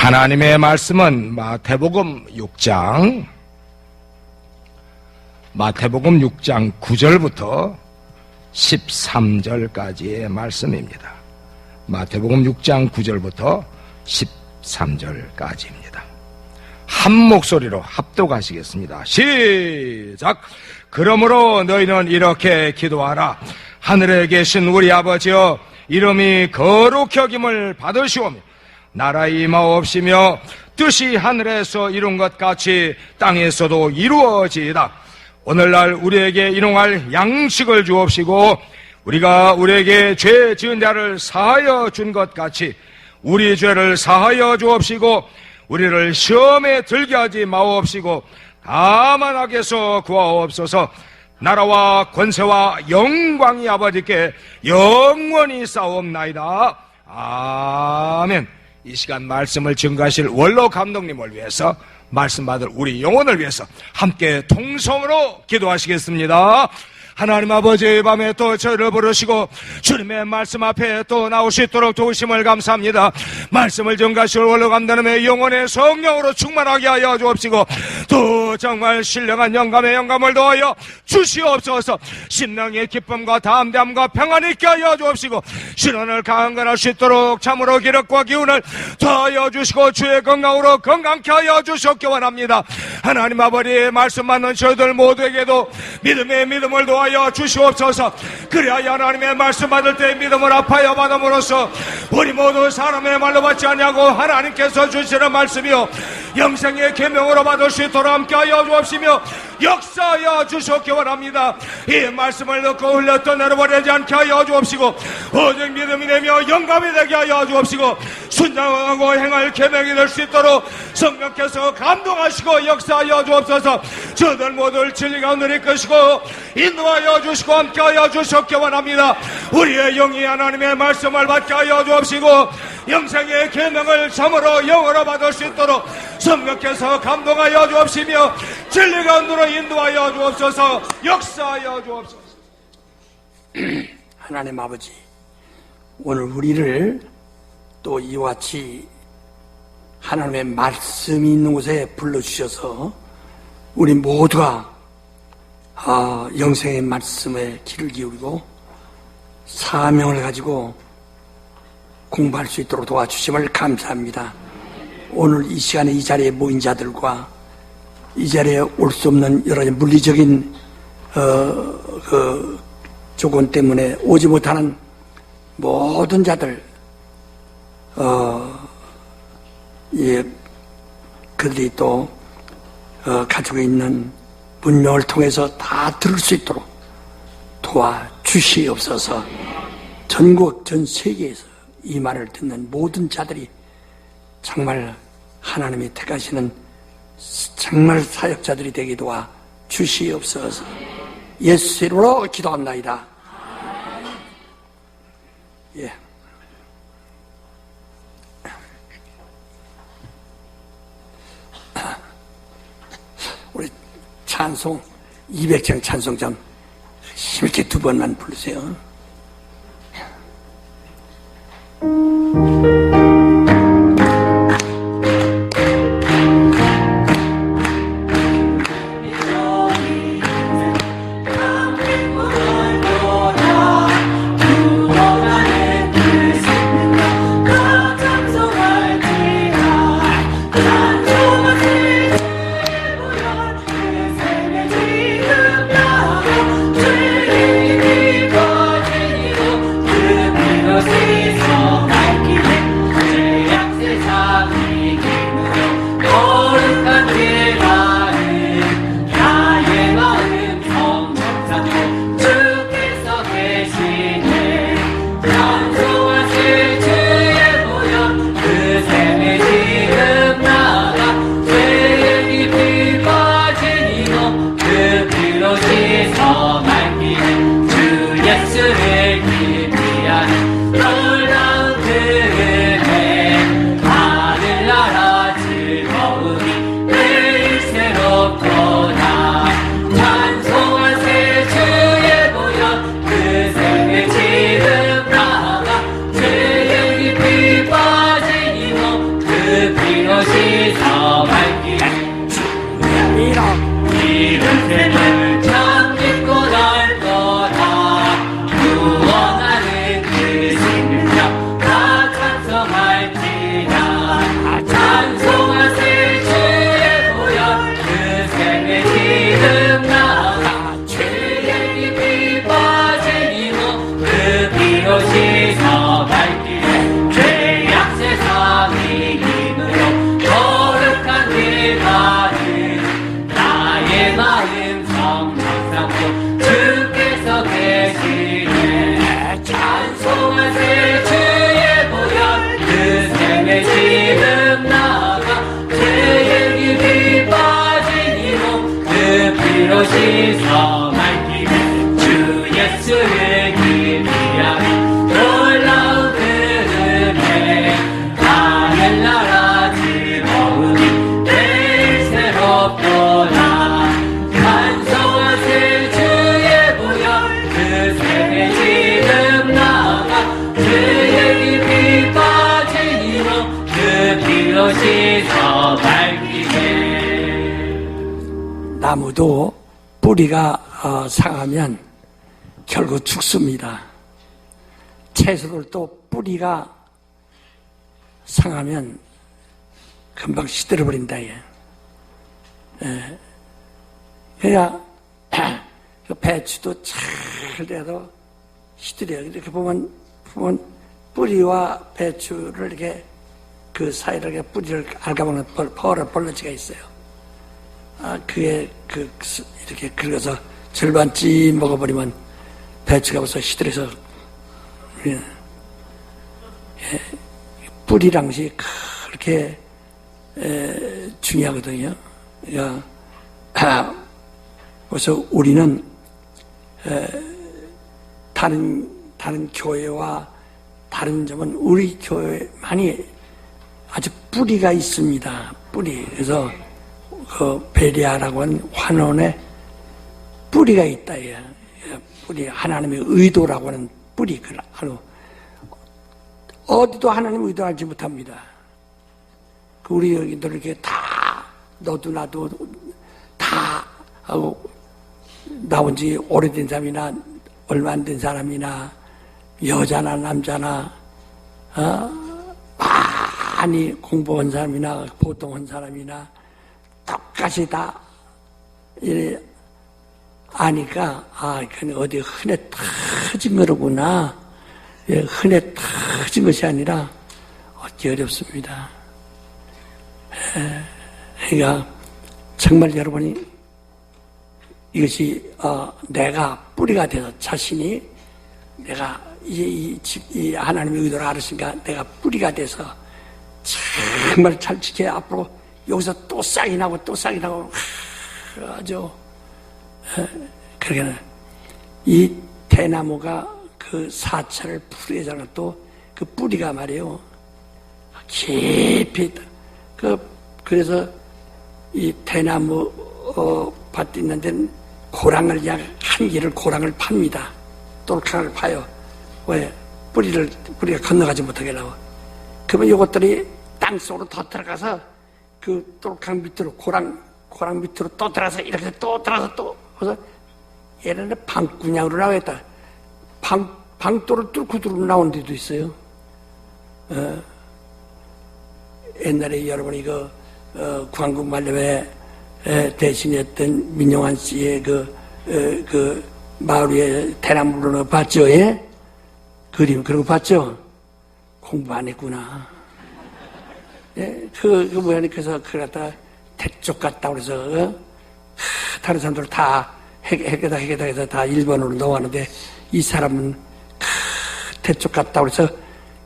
하나님의 말씀은 마태복음 6장 9절부터 13절까지의 말씀입니다. 마태복음 6장 9절부터 13절까지입니다. 한 목소리로 합독하시겠습니다. 시작! 그러므로 너희는 이렇게 기도하라. 하늘에 계신 우리 아버지여, 이름이 거룩히 여김을 받으시오며 나라의 임하옵시며 뜻이 하늘에서 이룬 것 같이 땅에서도 이루어지이다. 오늘날 우리에게 일용할 양식을 주옵시고 우리가 우리에게 죄 지은 자를 사하여 준 것 같이 우리 죄를 사하여 주옵시고 우리를 시험에 들게 하지 마옵시고 다만 악에서 구하옵소서. 나라와 권세와 영광이 아버지께 영원히 싸움나이다. 아멘. 이 시간 말씀을 증거하실 원로 감독님을 위해서, 말씀 받을 우리 영혼을 위해서 함께 통성으로 기도하시겠습니다. 하나님 아버지, 이 밤에 또 저희를 부르시고 주님의 말씀 앞에 또 나올 수 있도록 도우심을 감사합니다. 말씀을 증거하실 원로 감독님의 영혼의 성령으로 충만하게 하여 주옵시고 또 정말 신령한 영감을 더하여 주시옵소서. 심령의 기쁨과 담대함과 평안이 있게 하여 주옵시고 신원을 강건할 수 있도록 참으로 기력과 기운을 더하여 주시고 주의 건강으로 건강케 하여 주시옵기 원합니다. 하나님 아버지, 말씀 받는 저희들 모두에게도 믿음의 믿음을 더하여 주시옵소서. 그래야 하나님의 말씀 받을 때 믿음을 아파여 받음으로써 우리 모두 사람의 말로 받지 않냐고 하나님께서 주시는 말씀이요 영생의 계명으로 받을 수 있도록 함께하여 주옵시며 역사하여 주시옵기 원합니다. 이 말씀을 듣고 흘려 떠내려버리지 않게 하여 주옵시고 오직 믿음이 되며 영감이 되게 하여 주옵시고 순종하고 행할 계명이 될 수 있도록 성령께서 감동하시고 역사하여 주옵소서. 저들 모두를 진리 가운데 이끄시고 인도하여 주시고 함께하여 주시옵기 원합니다. 우리의 영이 하나님의 말씀을 받게 하여 주옵시고 영생의 계명을 참으로 영으로 받을 수 있도록 성령께서 감동하여 주옵시며 진리 가운데로 인도하여 주옵소서. 역사하여 주옵소서. 하나님 아버지, 오늘 우리를 또 이와 같이 하나님의 말씀이 있는 곳에 불러주셔서 우리 모두가 영생의 말씀에 귀를 기울이고 사명을 가지고 공부할 수 있도록 도와주심을 감사합니다. 오늘 이 시간에 이 자리에 모인 자들과 이 자리에 올 수 없는 여러 가지 물리적인 조건 때문에 오지 못하는 모든 자들, 그들이 또 가지고 있는 문명을 통해서 다 들을 수 있도록 도와주시옵소서. 전국 전 세계에서 이 말을 듣는 모든 자들이 정말 하나님이 택하시는 정말 사역자들이 되게 도와주시옵소서. 예수 이름으로 기도합나이다. 예. 우리 찬송 200장 찬송 좀 힘있게 2번만 부르세요. 주님 나무도 뿌리가 상하면 결국 죽습니다. 채소들도 뿌리가 상하면 금방 시들어버린다. 그러니까 그 배추도 잘 돼도 시들어요. 이렇게 보면 뿌리와 배추를 이렇게 그 사이를 이렇게 뿌리를 갉아먹는 벌러지가 있어요. 그게 이렇게 긁어서 절반쯤 먹어버리면 배추가 벌써 시들어서 뿌리랑시 그렇게 중요하거든요. 그래서 우리는 다른 교회와 다른 점은 우리 교회만이 아주 뿌리가 있습니다. 뿌리. 그래서 그 베리아라고 하는 환원에 뿌리가 있다. 뿌리. 하나님의 의도라고 하는 뿌리. 어디도 하나님의 의도 알지 못합니다. 우리 여기들 이렇게 다 너도 나도 다 하고 나온 지 오래된 사람이나 얼마 안 된 사람이나 여자나 남자나 많이 공부한 사람이나 보통한 사람이나 똑같이 다 이래 아니까 그건 어디 흔해 터진 거로구나. 흔해 터진 것이 아니라 어찌 어렵습니다. 그러니까 정말 여러분이 이것이 내가 뿌리가 돼서 자신이 내가 이 하나님의 의도를 알았으니까 내가 뿌리가 돼서 정말 잘 지켜야 앞으로 여기서 또 싹이 나고 또 싹이 나고 아주 그러게는 이 대나무가 그 사철을 풀이잖아. 또 그 뿌리가 말이에요 깊이 있다. 그래서 이 대나무 밭이 있는데 고랑을 한 길을 고랑을 팝니다. 똘캉을 파요. 왜? 뿌리가 건너가지 못하게 하려고. 그러면 이것들이 땅속으로 더 들어가서 그 똘캉 밑으로 고랑 밑으로 또 들어가서 이렇게 또 들어가서 또 그래서 얘네는 방구냥으로 나오겠다. 방도를 뚫고 나온 데도 있어요. 옛날에 여러분이 광국 만렙에 대신했던 민용환 씨의 그 마을 위에 대나무로 봤죠? 예? 그림 그런 거 봤죠? 공부 안 했구나. 예? 그 모양이 그래서 그걸 갖다 대쪽 같다 그래서 다른 사람들 다 해계다 해서 다 일본어로 넣어왔는데 이 사람은 대쪽 같다 그래서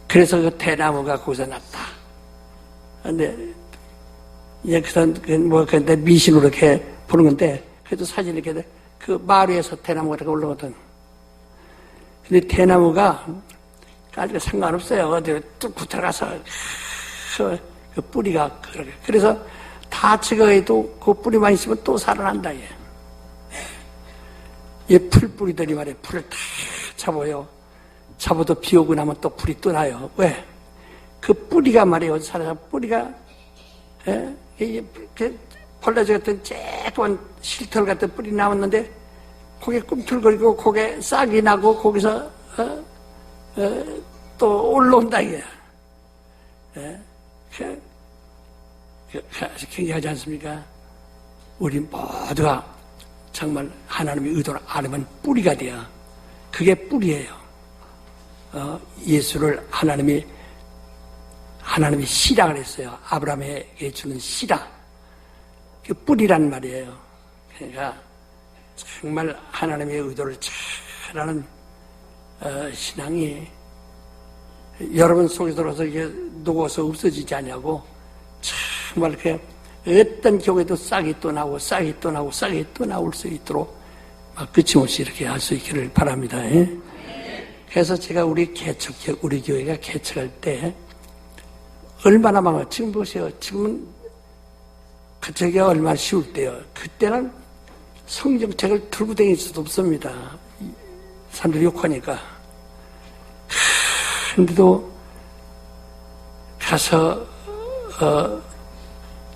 그 대나무가 거기서 났다. 근데 근데 미신으로 이렇게 보는 건데 그래도 사진 이렇게 그 마을 위에서 대나무가 이렇게 올라오거든. 근데 대나무가 아직 상관없어요. 어디 뚫고 들어가서 그 뿌리가 그렇게. 그래서 다 찍어해도 그 뿌리만 있으면 또 살아난다. 얘 풀뿌리들이 말이야. 풀을 다 잡아요. 잡아도 비 오고 나면 또 불이 또 나요. 왜? 그 뿌리가 말이에요. 살아서 뿌리가 벌레저 같은 쬐끄만 실털 같은 뿌리 나왔는데 거기에 꿈틀거리고 거기에 싹이 나고 거기서 또 올라온다 이게. 아주 굉장하지 않습니까? 우리 모두가 정말 하나님의 의도를 알으면 뿌리가 돼요. 그게 뿌리예요. 예수를 하나님이 씨라 그랬어요. 아브라함에게 주는 씨라. 그 뿌리란 말이에요. 그러니까 정말 하나님의 의도를 잘 아는 신앙이 여러분 속에 들어서 이게 녹아서 없어지지 않냐고 정말 그 어떤 교회도 싹이 또 나오고 싹이 또 나오고 싹이 또 나올 수 있도록 막 끝임없이 이렇게 할 수 있기를 바랍니다. 그래서 제가 우리 교회가 개척할 때 얼마나 많아. 지금 보세요. 지금은 개척이 얼마나 쉬울 때요. 그때는 성경책을 들고 다닐 수도 없습니다. 사람들이 욕하니까. 근데도 가서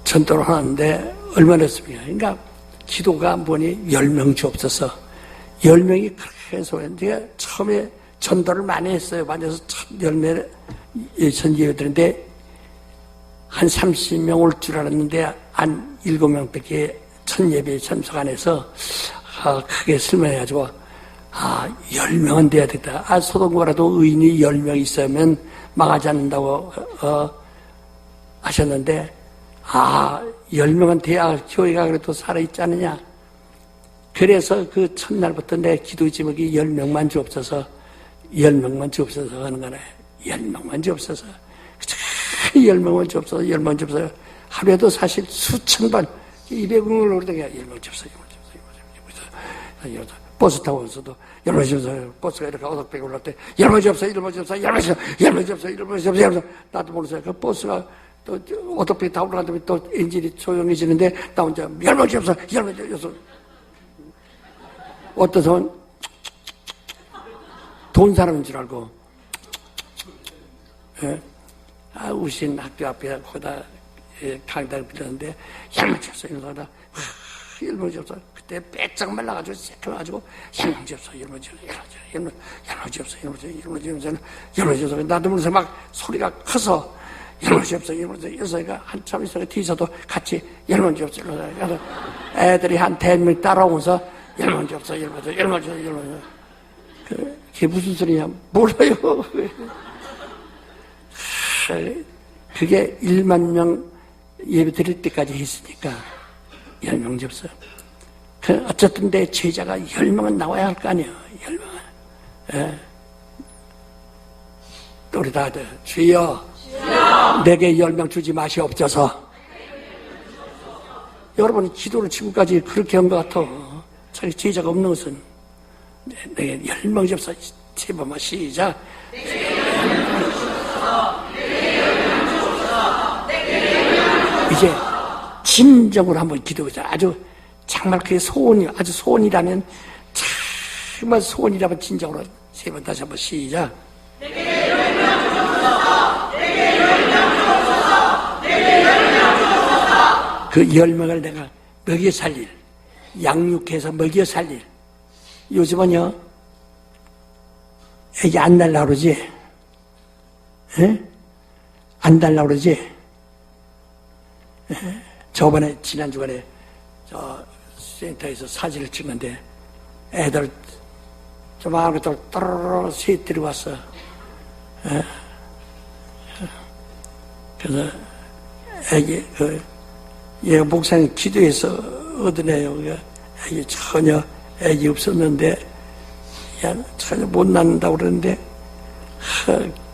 전도를 하는데 얼마나 했습니까? 그러니까 기도가 뭐니 10명 주옵소서. 10명이 그렇게 해서 내가 처음에 전도를 많이 했어요. 만져서 첫 열매 전예배드는데 한 30명 올 줄 알았는데 한 7명밖에 첫 예배에 참석 안 해서 크게 실망해가지고 10명은 돼야 되겠다. 소돔과라도 의인이 10명 있으면 망하지 않는다고 하셨는데 10명은 돼야 교회가 그래도 살아있지 않느냐. 그래서 그 첫날부터 내 기도 제목이 10명만 주옵소서, 10명만 주옵소서 하는 거네. 10명만 주옵소서. 10명만 주옵소서, 10명만 주옵소서. 하루에도 사실 수천 번, 200명을 오르다가 10명 주옵소서, 10명 주옵소서. 버스 타고 와서도 10명 주옵소서. 버스가 이렇게 어덕배기 올라올 때 10명 주옵소서, 10명 주옵소서, 10명 주옵소서, 10명 주옵소서, 10명 주옵소서. 나도 모르겠어요. 그 버스가 또 어떻게 다 올라가면 또 엔진이 조용해지는데 나 혼자 10명 주옵소서, 10명 주옵소서. 어떤 사람은 돈 사람인 줄 알고 우신 학교 앞에 거기다 강당을 빌렸는데 10명 주옵소서 이러다가 10명 주옵소서. 그때 빼짝 말라가지고 새겨가지고 10명 주옵소서, 10명 주옵소서, 10명 주옵소서, 10명 주옵소서, 10명 주옵소서. 나도 모르면서 막 소리가 커서 10명 주옵소서, 10명 주옵소서. 여기서 한참 있어서 뒤에서도 같이 10명 주옵소서. 애들이 한 100명 따라오면서 10명 주옵소서, 10명 주옵소서, 10명 주옵소서, 10명 주옵소서. 그게 무슨 소리냐? 몰라요. 그게 1만 명 예배 드릴 때까지 했으니까 10명 주옵소서. 어쨌든 내 제자가 10명은 나와야 할 거 아니에요. 10명은. 또 우리 다 주여 내게 10명 주지 마시옵소서. 여러분 기도를 지금까지 그렇게 한 것 같아. 자기 제자가 없는 것은 내게 10명 주옵소서. 세 번만 시작. 이제 진정으로 한번 기도해보자. 아주 정말 그게 소원이 아주 소원이라면 정말 소원이라면 진정으로 세 번 다시 한번 시작. 그 10명을 내가 먹여 살릴, 양육해서 먹여 살릴. 요즘은요 애기 안 달라고 그러지? 에? 안 달라고 그러지? 저번에 지난주간에 저 센터에서 사진을 찍는데 애들 조그마한 것들 또르르 셋 들어왔어. 그래서 애기 얘가 목사님 기도해서 얻은 애요. 애기 전혀 애기 없었는데 그냥 전혀 못 낳는다고 그러는데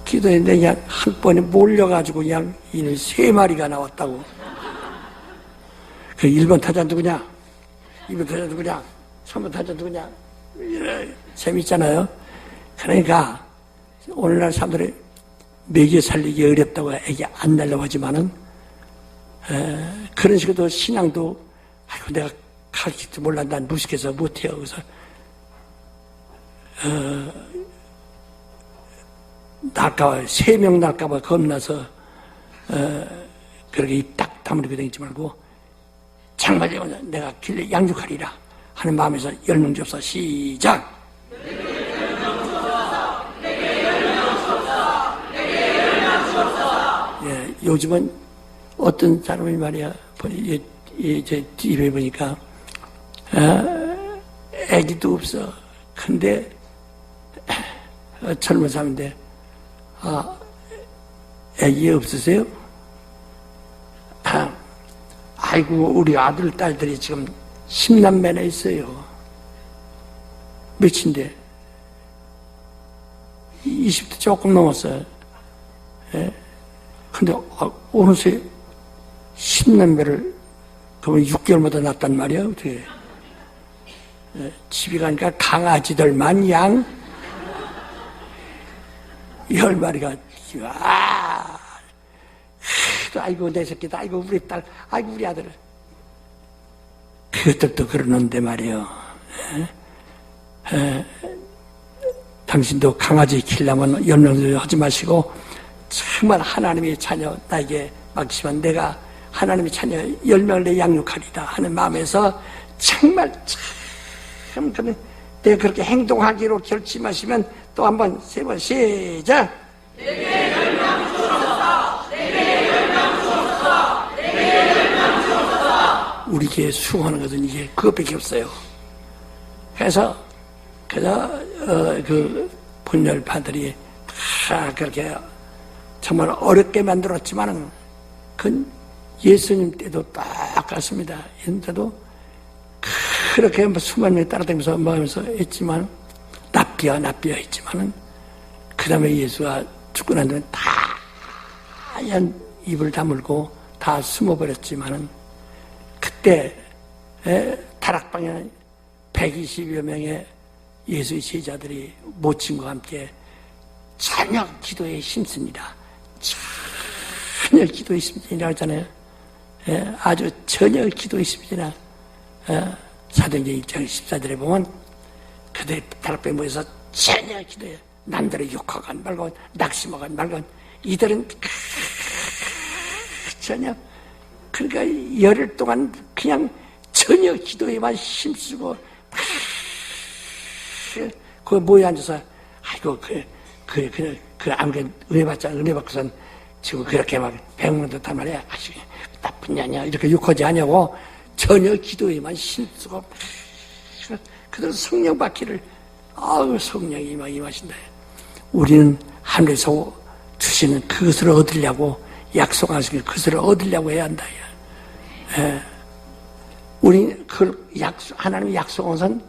기도했는데 그냥 한 번에 몰려가지고 그냥 이는 3마리가 나왔다고. 그 1번 타자 누구냐? 2번 타자 누구냐? 3번 타자 누구냐? 재밌잖아요. 그러니까 오늘날 사람들이 먹여 살리기 어렵다고 애기 안 날려고 하지만은 그런 식으로 신앙도 아이고 내가 가르칠 줄 몰라 난 무식해서 못해요. 그래서 날까봐 3명 날까봐 겁나서 그렇게 입 딱 다물고 다니지 말고 정말 내가 길래 양육하리라 하는 마음에서 10명 주옵소서. 시작. 예, 요즘은 어떤 사람이 말이야 제 TV에 보니까 애기도 없어. 근데 젊은 사람인데 애기 없으세요? 아이고 우리 아들 딸들이 지금 10남매나 있어요. 몇인데 20대 조금 넘었어요. 예? 근데 어느새 10남매를 그러면 6개월마다 낳았단 말이야. 어떻게 집에 가니까 강아지들만 양 10마리가 아이고 내 새끼다, 아이고 우리 딸, 아이고 우리 아들. 그것들도 그러는데 말이요. 당신도 강아지 키려면 10명 하지 마시고 정말 하나님의 자녀 나에게 맡기시면 내가 하나님의 자녀 10명을 내 양육하리다 하는 마음에서 정말 참 내가 그렇게 행동하기로 결심하시면 또 한번 세 번 시작. 내게 열명 주옵소서. 내게 열명 주옵소서. 내게 열명 주옵소서. 우리 교회 수고하는 것은 이게 그것밖에 없어요. 그래서 그 분열파들이 다 그렇게 정말 어렵게 만들었지만은 그건 예수님 때도 똑같습니다. 예수님 때도 그렇게 수만 명이 따라다니면서 하면서 했지만 납비야 했지만은 그 다음에 예수가 죽고 난 다음에 다 하얀 입을 다물고 다 숨어버렸지만은 그때 다락방에 120여 명의 예수의 제자들이 모친과 함께 저녁 기도에 힘씁니다. 저녁 기도에 힘쓰니라 하잖아요. 아주 저녁 기도에 힘쓰니라. 사도행전 1장 14절에 보면 그들 다락방에 모여서 저녁 기도에 남들을 욕하건 말건 낙심하건 말건 이들은 저녁 그러니까 열흘 동안 그냥 저녁 기도에만 힘쓰고 그 모여 앉아서 아이고 그 아무리 은혜 받고선 지금 그렇게 막 배우는 듯한 말이야. 아주 나쁜 년이야 이렇게 욕하지 않냐고 전혀 기도에만 힘쓰고 그들 성령 받기를 성령이 임하신다. 우리는 하늘에서 주시는 그것을 얻으려고 약속하신 그것을 얻으려고 해야 한다. 우리 그걸 하나님이 약속한 것은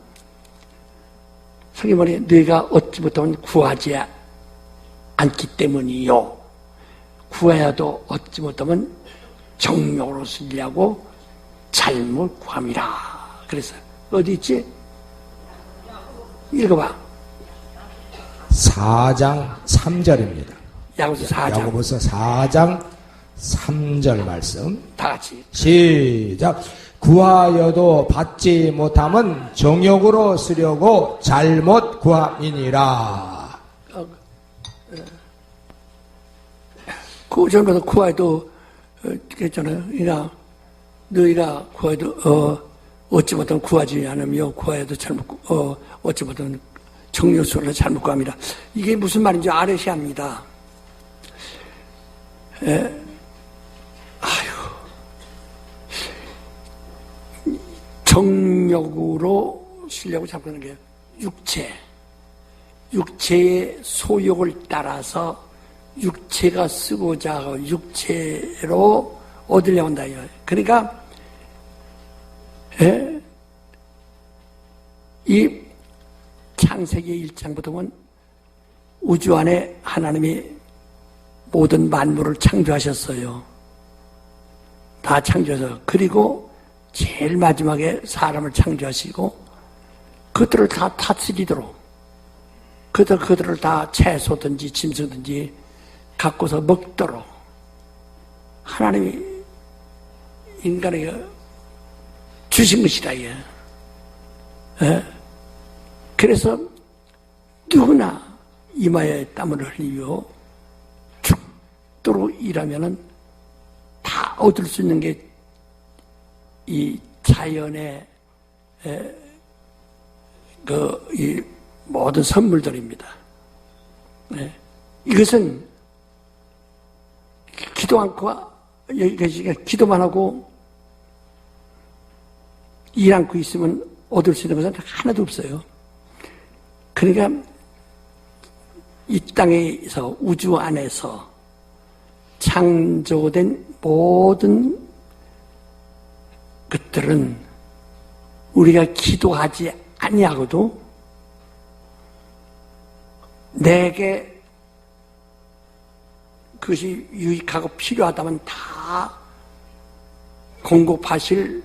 성경 말에 너희가 얻지 못하면 구하지 않기 때문이요. 구해야도 얻지 못하면 정욕으로 쓰려고 잘못 구함이라. 그래서 어디 있지? 읽어봐. 4장 3절입니다. 야고보서 4장 3절 말씀. 다 같이 시작. 구하여도 받지 못함은 정욕으로 쓰려고 잘못 구함이니라. 그 전부터 구하여도 그랬잖아요. 그러니까 너희가 구하여도 얻지 못하면 구하지 않으며 구하여도 잘못 얻지 못하면 정욕으로 잘못 구함이라. 이게 무슨 말인지 알으셔야 합니다. 정욕으로 쓰려고 잡고 있는 게 육체의 소욕을 따라서 육체가 쓰고자 하고 육체로 얻으려고 한다. 그러니까 이 창세기 1장부터 보면 우주 안에 하나님이 모든 만물을 창조하셨어요. 다 창조해서. 그리고 제일 마지막에 사람을 창조하시고 그들을 다 다스리도록 그들을 다 채소든지 짐승든지 갖고서 먹도록 하나님이 인간에게 주신 것이다. 그래서 누구나 이마에 땀을 흘리며 죽도록 일하면은 다 얻을 수 있는 게 이 자연의 이 모든 선물들입니다. 이것은 기도 않고 여기까지 기도만 하고 일 않고 있으면 얻을 수 있는 것은 하나도 없어요. 그러니까 이 땅에서 우주 안에서 창조된 모든 것들은 우리가 기도하지 아니하고도 내게 그것이 유익하고 필요하다면 다 공급하실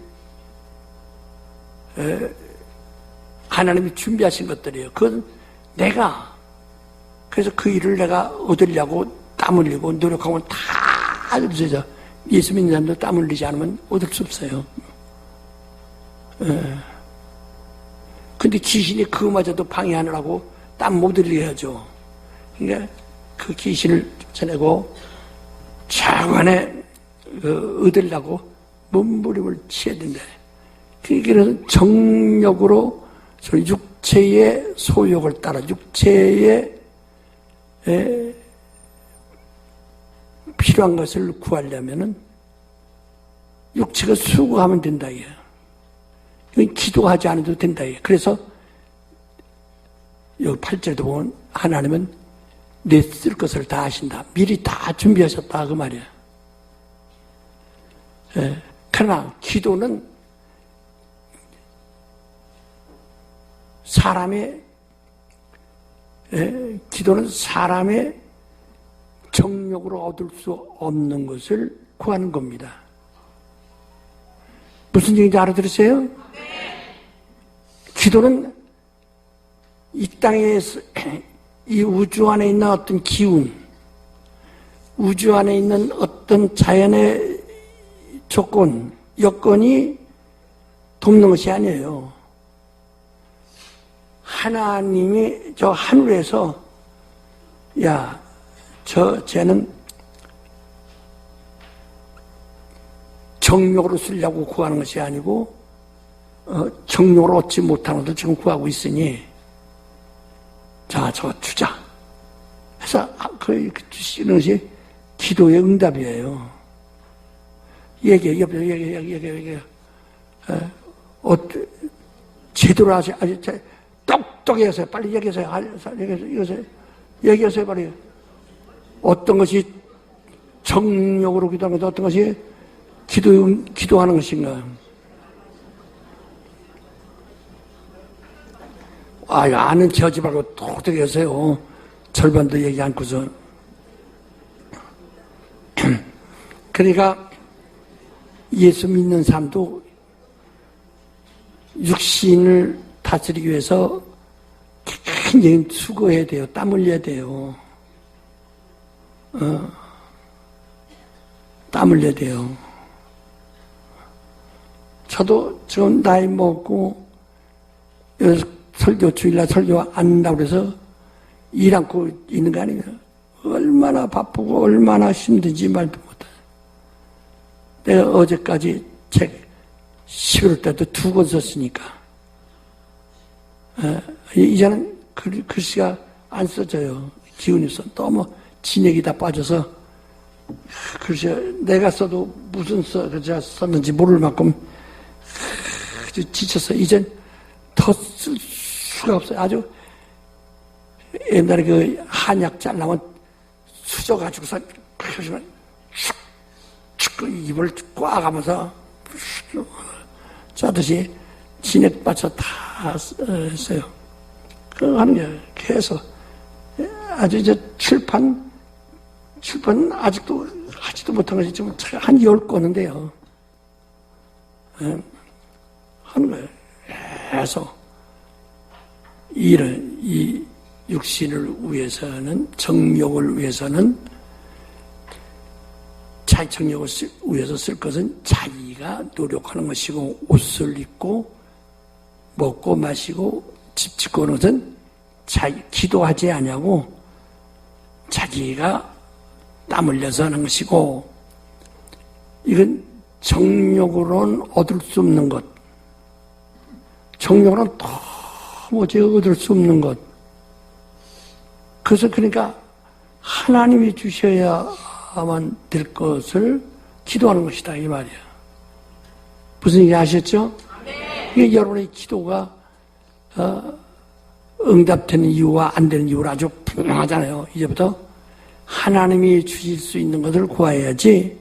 하나님이 준비하신 것들이에요. 그건 그래서 그 일을 내가 얻으려고 땀 흘리고 노력하고 다 얻으죠. 예수 믿는 사람도 땀 흘리지 않으면 얻을 수 없어요. 근데 귀신이 그거마저도 방해하느라고 땀 못 흘리게 하죠. 그러니까 그 귀신을 쫓아내고 자관에 얻으려고 몸부림을 치어야 된다. 그래서 정력으로 육체의 소욕을 따라 육체의 필요한 것을 구하려면은 육체가 수고하면 된다 이거야. 이건 기도하지 않아도 된다 이거야. 그래서 여기 8절도 보면 하나님은 내 쓸 것을 다 하신다. 미리 다 준비하셨다 그 말이야. 그러나 기도는 사람의 정력으로 얻을 수 없는 것을 구하는 겁니다. 무슨 얘기인지 알아들으세요? 네. 기도는 이 땅에서 이 우주 안에 있는 어떤 기운, 우주 안에 있는 어떤 자연의 조건, 여건이 돕는 것이 아니에요. 하나님이 저 하늘에서 쟤는 정욕으로 쓰려고 구하는 것이 아니고 정욕으로 얻지 못하는 것을 지금 구하고 있으니 자, 저 주자. 해서 주시는 것이 기도의 응답이에요. 얘기해. 제대로 하세요. 똑똑해서 빨리 얘기하세요. 얘기하세요, 빨리. 어떤 것이 정욕으로 기도하는 것, 어떤 것이 기도하는 것인가. 아는 체 하지 말고 똑똑히 하세요. 절반도 얘기 않고서. 그러니까 예수 믿는 사람도 육신을 다스리기 위해서 굉장히 수고해야 돼요. 땀 흘려야 돼요. 땀 흘려야 돼요. 저도 지금 나이 먹고 주일날 설교 안 한다고 그래서 일 않고 있는 거 아니에요. 얼마나 바쁘고 얼마나 힘든지 말도 못해. 내가 어제까지 책 11월 때도 2권 썼으니까 이제는 글씨가 안 써져요. 기운이 써. 너무 진액이 다 빠져서 글쎄 내가 써도 무슨 글자 썼는지 모를 만큼 지쳤어. 이젠 더 쓸 수가 없어요. 아주 옛날에 그 한약 잘라면 수저가지고서 축 입을 꽉 하면서 짜듯이 진액 빠져 다 했어요. 그거 하는 게 계속 아주 이제 출판 아직도 하지도 못한 것이 지금 한 10권인데요. 하는 거예요. 계속 이 육신을 위해서는, 정욕을 위해서는, 자기 정욕을 위해서 쓸 것은 자기가 노력하는 것이고, 옷을 입고, 먹고 마시고, 집 짓고 하는 것은 기도하지 않냐고, 자기가 땀 흘려서 하는 것이고, 이건 정욕으로는 얻을 수 없는 것. 정욕으로는 도무지 얻을 수 없는 것. 그래서 그러니까 하나님이 주셔야만 될 것을 기도하는 것이다 이 말이야. 무슨 얘기 아셨죠? 이게 여러분의 기도가 응답되는 이유와 안 되는 이유를 아주 분명하잖아요. 이제부터 하나님이 주실 수 있는 것을 구해야지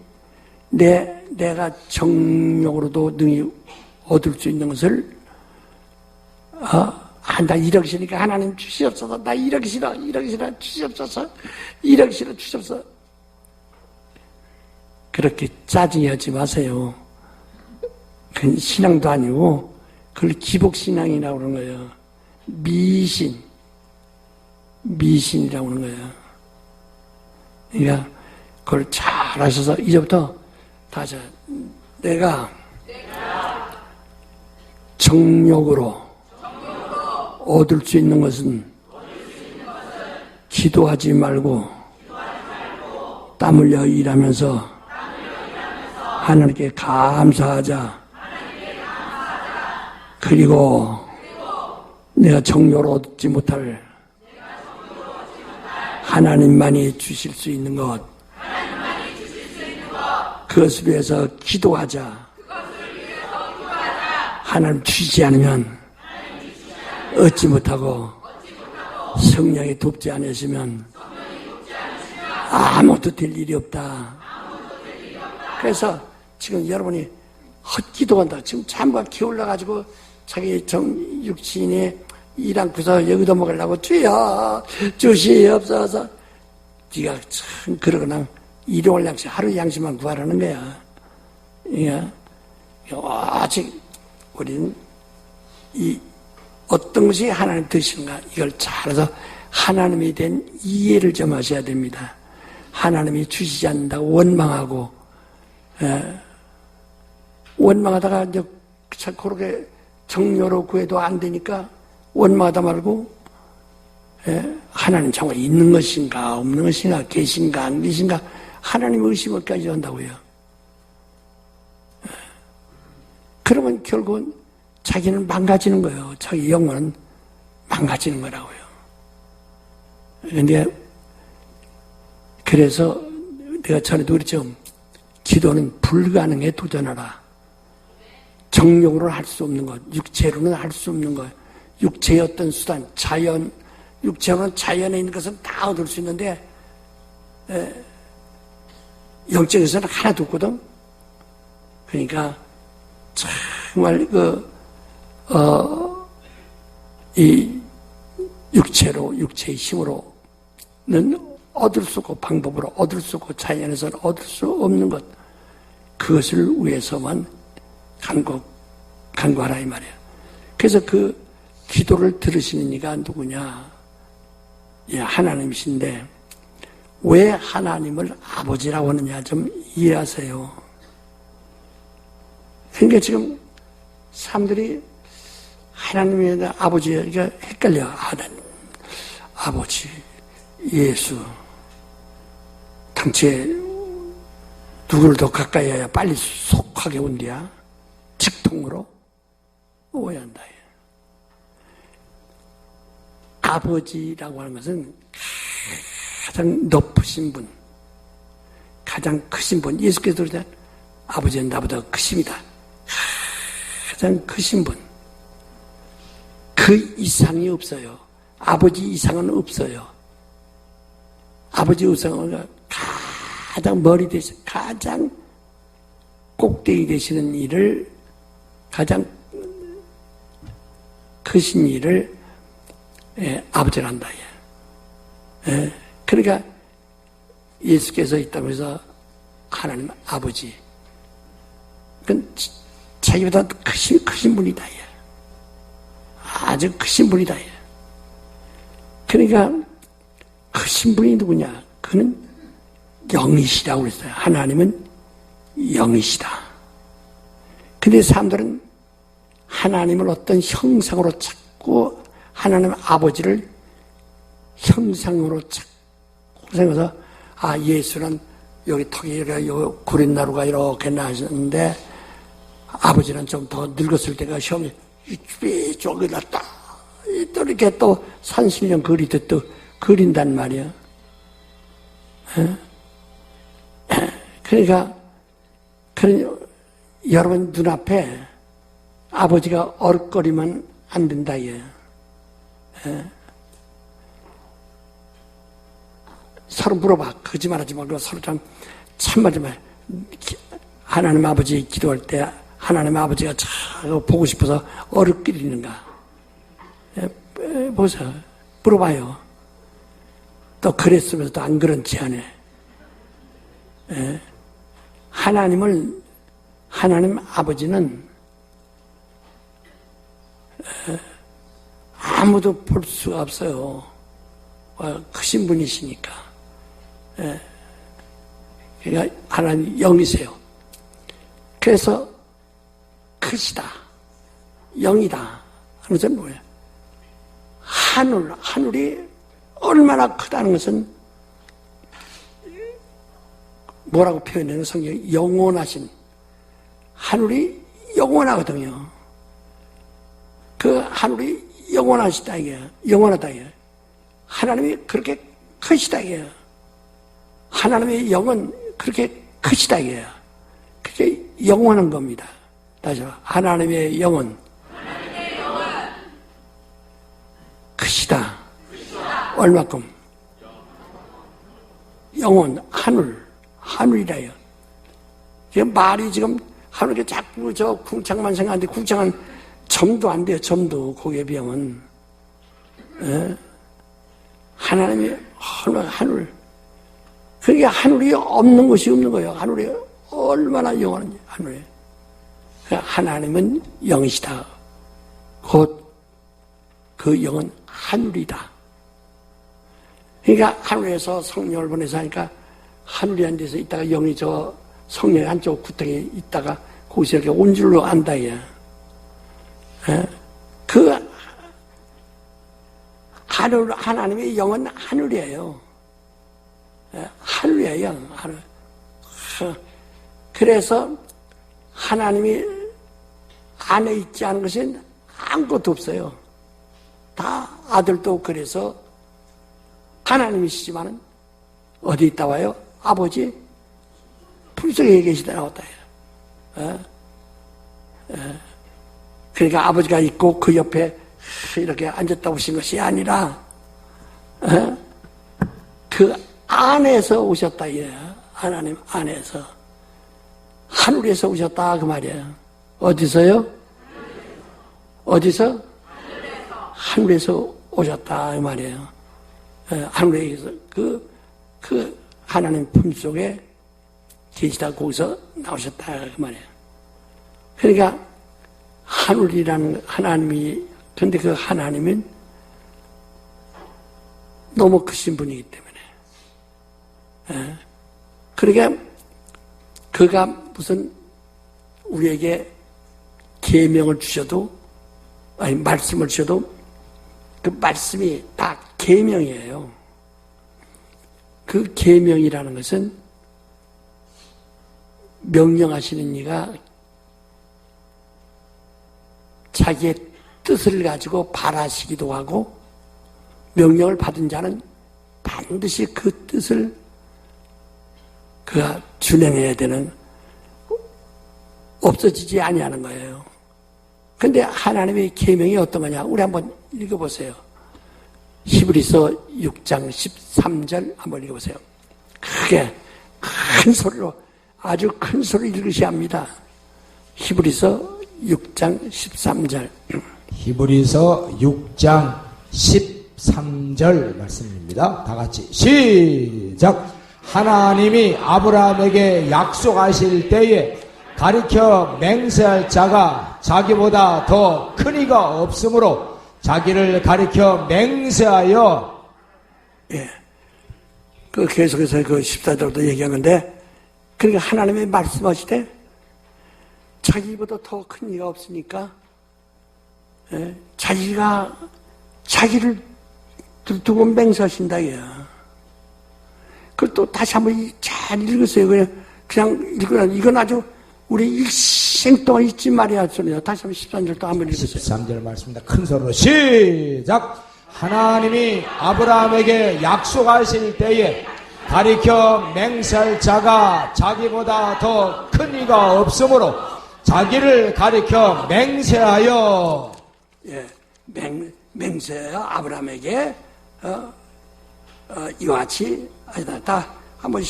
내가 정욕으로도 능히 얻을 수 있는 것을 나 이러기 싫으니까 하나님 주시옵소서. 나 이러기 싫어 주시옵소서. 이러기 싫어 주시옵소서. 그렇게 짜증이 하지 마세요. 그건 신앙도 아니고 그걸 기복신앙이라고 그러는 거예요. 미신이라고 하는 거예요. 그러니까 그걸 잘 하셔서 이제부터 다시 내가 정욕으로 얻을 수 있는 것은 기도하지 말고 땀 흘려 일하면서 하나님께 감사하자. 그리고 내가 정료로 얻지 못할 하나님만이 주실 수 있는 것, 그것을 위해서 기도하자. 하나님 주시지 않으면 얻지 못하고 성령이 돕지 않으시면 아무것도 될 일이 없다. 그래서 지금 여러분이 헛기도한다. 지금 잠깐 기울러가지고 자기 육신이 일한 구서 여기도 먹으려고 주여 주시옵소서. 네가 참 그러거나 일용할 양식, 하루 양식만 구하라는 거야. 예. 아직 우리는 이 어떤 것이 하나님 뜻인가 이걸 잘 알아서 하나님에 대한 이해를 좀 하셔야 됩니다. 하나님이 주시지 않는다고 원망하고 원망하다가 이제 참 그렇게 정료로 구해도 안 되니까 원망하다 말고 하나님 정말 있는 것인가 없는 것인가 계신가 안 계신가 하나님 의심을까지 한다고요. 그러면 결국은 자기는 망가지는 거예요. 자기 영혼은 망가지는 거라고요. 근데 그래서 내가 전에도 그랬죠. 기도는 불가능에 도전하라. 정욕으로는 할 수 없는 것, 육체로는 할 수 없는 것, 육체의 어떤 수단, 자연, 육체로는 자연에 있는 것은 다 얻을 수 있는데 영적에서는 하나도 없거든. 그러니까 정말 이 육체로, 육체의 힘으로는 얻을 수 없고 방법으로 얻을 수 없고 자연에서는 얻을 수 없는 것, 그것을 위해서만 간구하라 이 말이에요. 그래서 그 기도를 들으시는 이가 누구냐? 예, 하나님이신데 왜 하나님을 아버지라고 하느냐 좀 이해하세요. 그러니까 지금 사람들이 하나님의 아버지가 헷갈려. 하나님, 아버지, 예수. 당최 누구를 더 가까이 해야 빨리 속하게 온디야? 직통으로? 오해한다. 아버지라고 하는 것은 가장 높으신 분, 가장 크신 분. 예수께서 그러잖아요. 아버지는 나보다 크십니다. 가장 크신 분. 그 이상이 없어요. 아버지 이상은 없어요. 아버지 이상은 가장 머리 대신, 가장 꼭대기 되시는 일을, 가장 크신 일을 아버지를 한다. 그러니까 예수께서 있다고 해서 하나님 아버지. 그건 자기보다 크신 분이다. 아주 크신 분이다. 그러니까 크신 분이 누구냐? 그는 영이시라고 그랬어요. 하나님은 영이시다. 근데 사람들은 하나님을 어떤 형상으로 찾고 하나님 아버지를 형상으로 찾고 생각해서 예수는 여기 턱이 요 구린나루가 이렇게 나셨는데 아버지는 좀 더 늙었을 때가 시험이 이쪽에다 또 이렇게 또 산신령 그리듯 또 그린단 말이야. 그러니까 여러분 눈앞에 아버지가 어릇거리면 안 된다. 서로 물어봐. 거짓말하지 말고 서로 참말 좀 해. 하나님 아버지 기도할 때 하나님 아버지가 참 보고 싶어서 어릇거리는가? 보세요. 물어봐요. 또 그랬으면서도 안 그런 지 않아. 하나님 아버지는 아무도 볼 수가 없어요. 크신 분이시니까. 그러니까 하나님 영이세요. 그래서 크시다, 영이다 하는 것은 뭐예요? 하늘이 얼마나 크다는 것은 뭐라고 표현하는 성경이 영원하신, 하늘이 영원하거든요. 그 하늘이 영원하시다 이게요. 영원하다 이게요. 하나님이 그렇게 크시다 이게요. 하나님의 영은 그렇게 크시다 이게요. 그게 영원한 겁니다. 다시 하나님의 영은 크시다. 얼마큼? 영원, 하늘이라요. 지금 말이 지금 하늘에 자꾸 저 궁창만 생각하는데 궁창은 점도 안 돼요. 점도 거기에 비하면. 하나님의 하늘. 그러니까 하늘이 없는 것이 없는 거예요. 하늘이 얼마나 영원한지 하늘에. 하나님은 영이시다. 곧 그 영은 하늘이다. 그러니까 하늘에서 성령을 보내서 하니까 하늘이란 데서 있다가 영이 저 성령의 한쪽 구덩이에 있다가 거기서 이렇게 온 줄로 안다. 예. 그 하나님의 영은 하늘이에요. 하늘이에요. 하늘. 그래서 하나님이 안에 있지 않은 것은 아무것도 없어요. 다 아들도 그래서 하나님이시지만은 어디 있다 와요? 아버지 품속에 계시다 나왔다. 그러니까 아버지가 있고 그 옆에 이렇게 앉았다 오신 것이 아니라 그 안에서 오셨다. 하나님 안에서 하늘에서 오셨다 그 말이에요. 어디서요? 어디서? 하늘에서 오셨다 이 말이에요. 하늘에서 그 하나님 품속에 계시다 거기서 나오셨다 그 말이에요. 그러니까 하늘이라는 하나님이 근데 그 하나님은 너무 크신 분이기 때문에 그러니까 그가 무슨 우리에게 계명을 주셔도 아니 말씀을 주셔도 그 말씀이 다 계명이에요. 그 계명이라는 것은 명령하시는 이가 자기의 뜻을 가지고 바라시기도 하고 명령을 받은 자는 반드시 그 뜻을 그가 준행해야 되는 없어지지 아니하는 거예요. 근데 하나님의 계명이 어떤 거냐? 우리 한번 읽어보세요. 히브리서 6장 13절 한번 읽어보세요. 크게 큰 소리로 아주 큰 소리로 읽으셔야 합니다. 히브리서 6장 13절 히브리서 6장 13절 말씀입니다. 다 같이 시작. 하나님이 아브라함에게 약속하실 때에 가리켜 맹세할 자가 자기보다 더 큰 이가 없으므로 자기를 가리켜 맹세하여 그 계속해서 그 14절도 얘기하는데 그러니까 하나님이 말씀하시되 자기보다 더 큰 이가 없으니까 자기를 두고 맹세하신다 이야. 그걸 또 다시 한번 잘 읽으세요. 그냥 읽으라. 이건 아주 우리 일생 동안 잊지 말아야 소리야. 다시 한번 13절 또 한번 읽으세요. 13절 말씀입니다. 큰 소리로 시작. 하나님이 아브라함에게 약속하실 때에 가리켜 맹세할 자가 자기보다 더 큰 이가 없으므로 자기를 가리켜 맹세하여 맹세하여 아브라함에게 이와 같이 다 한번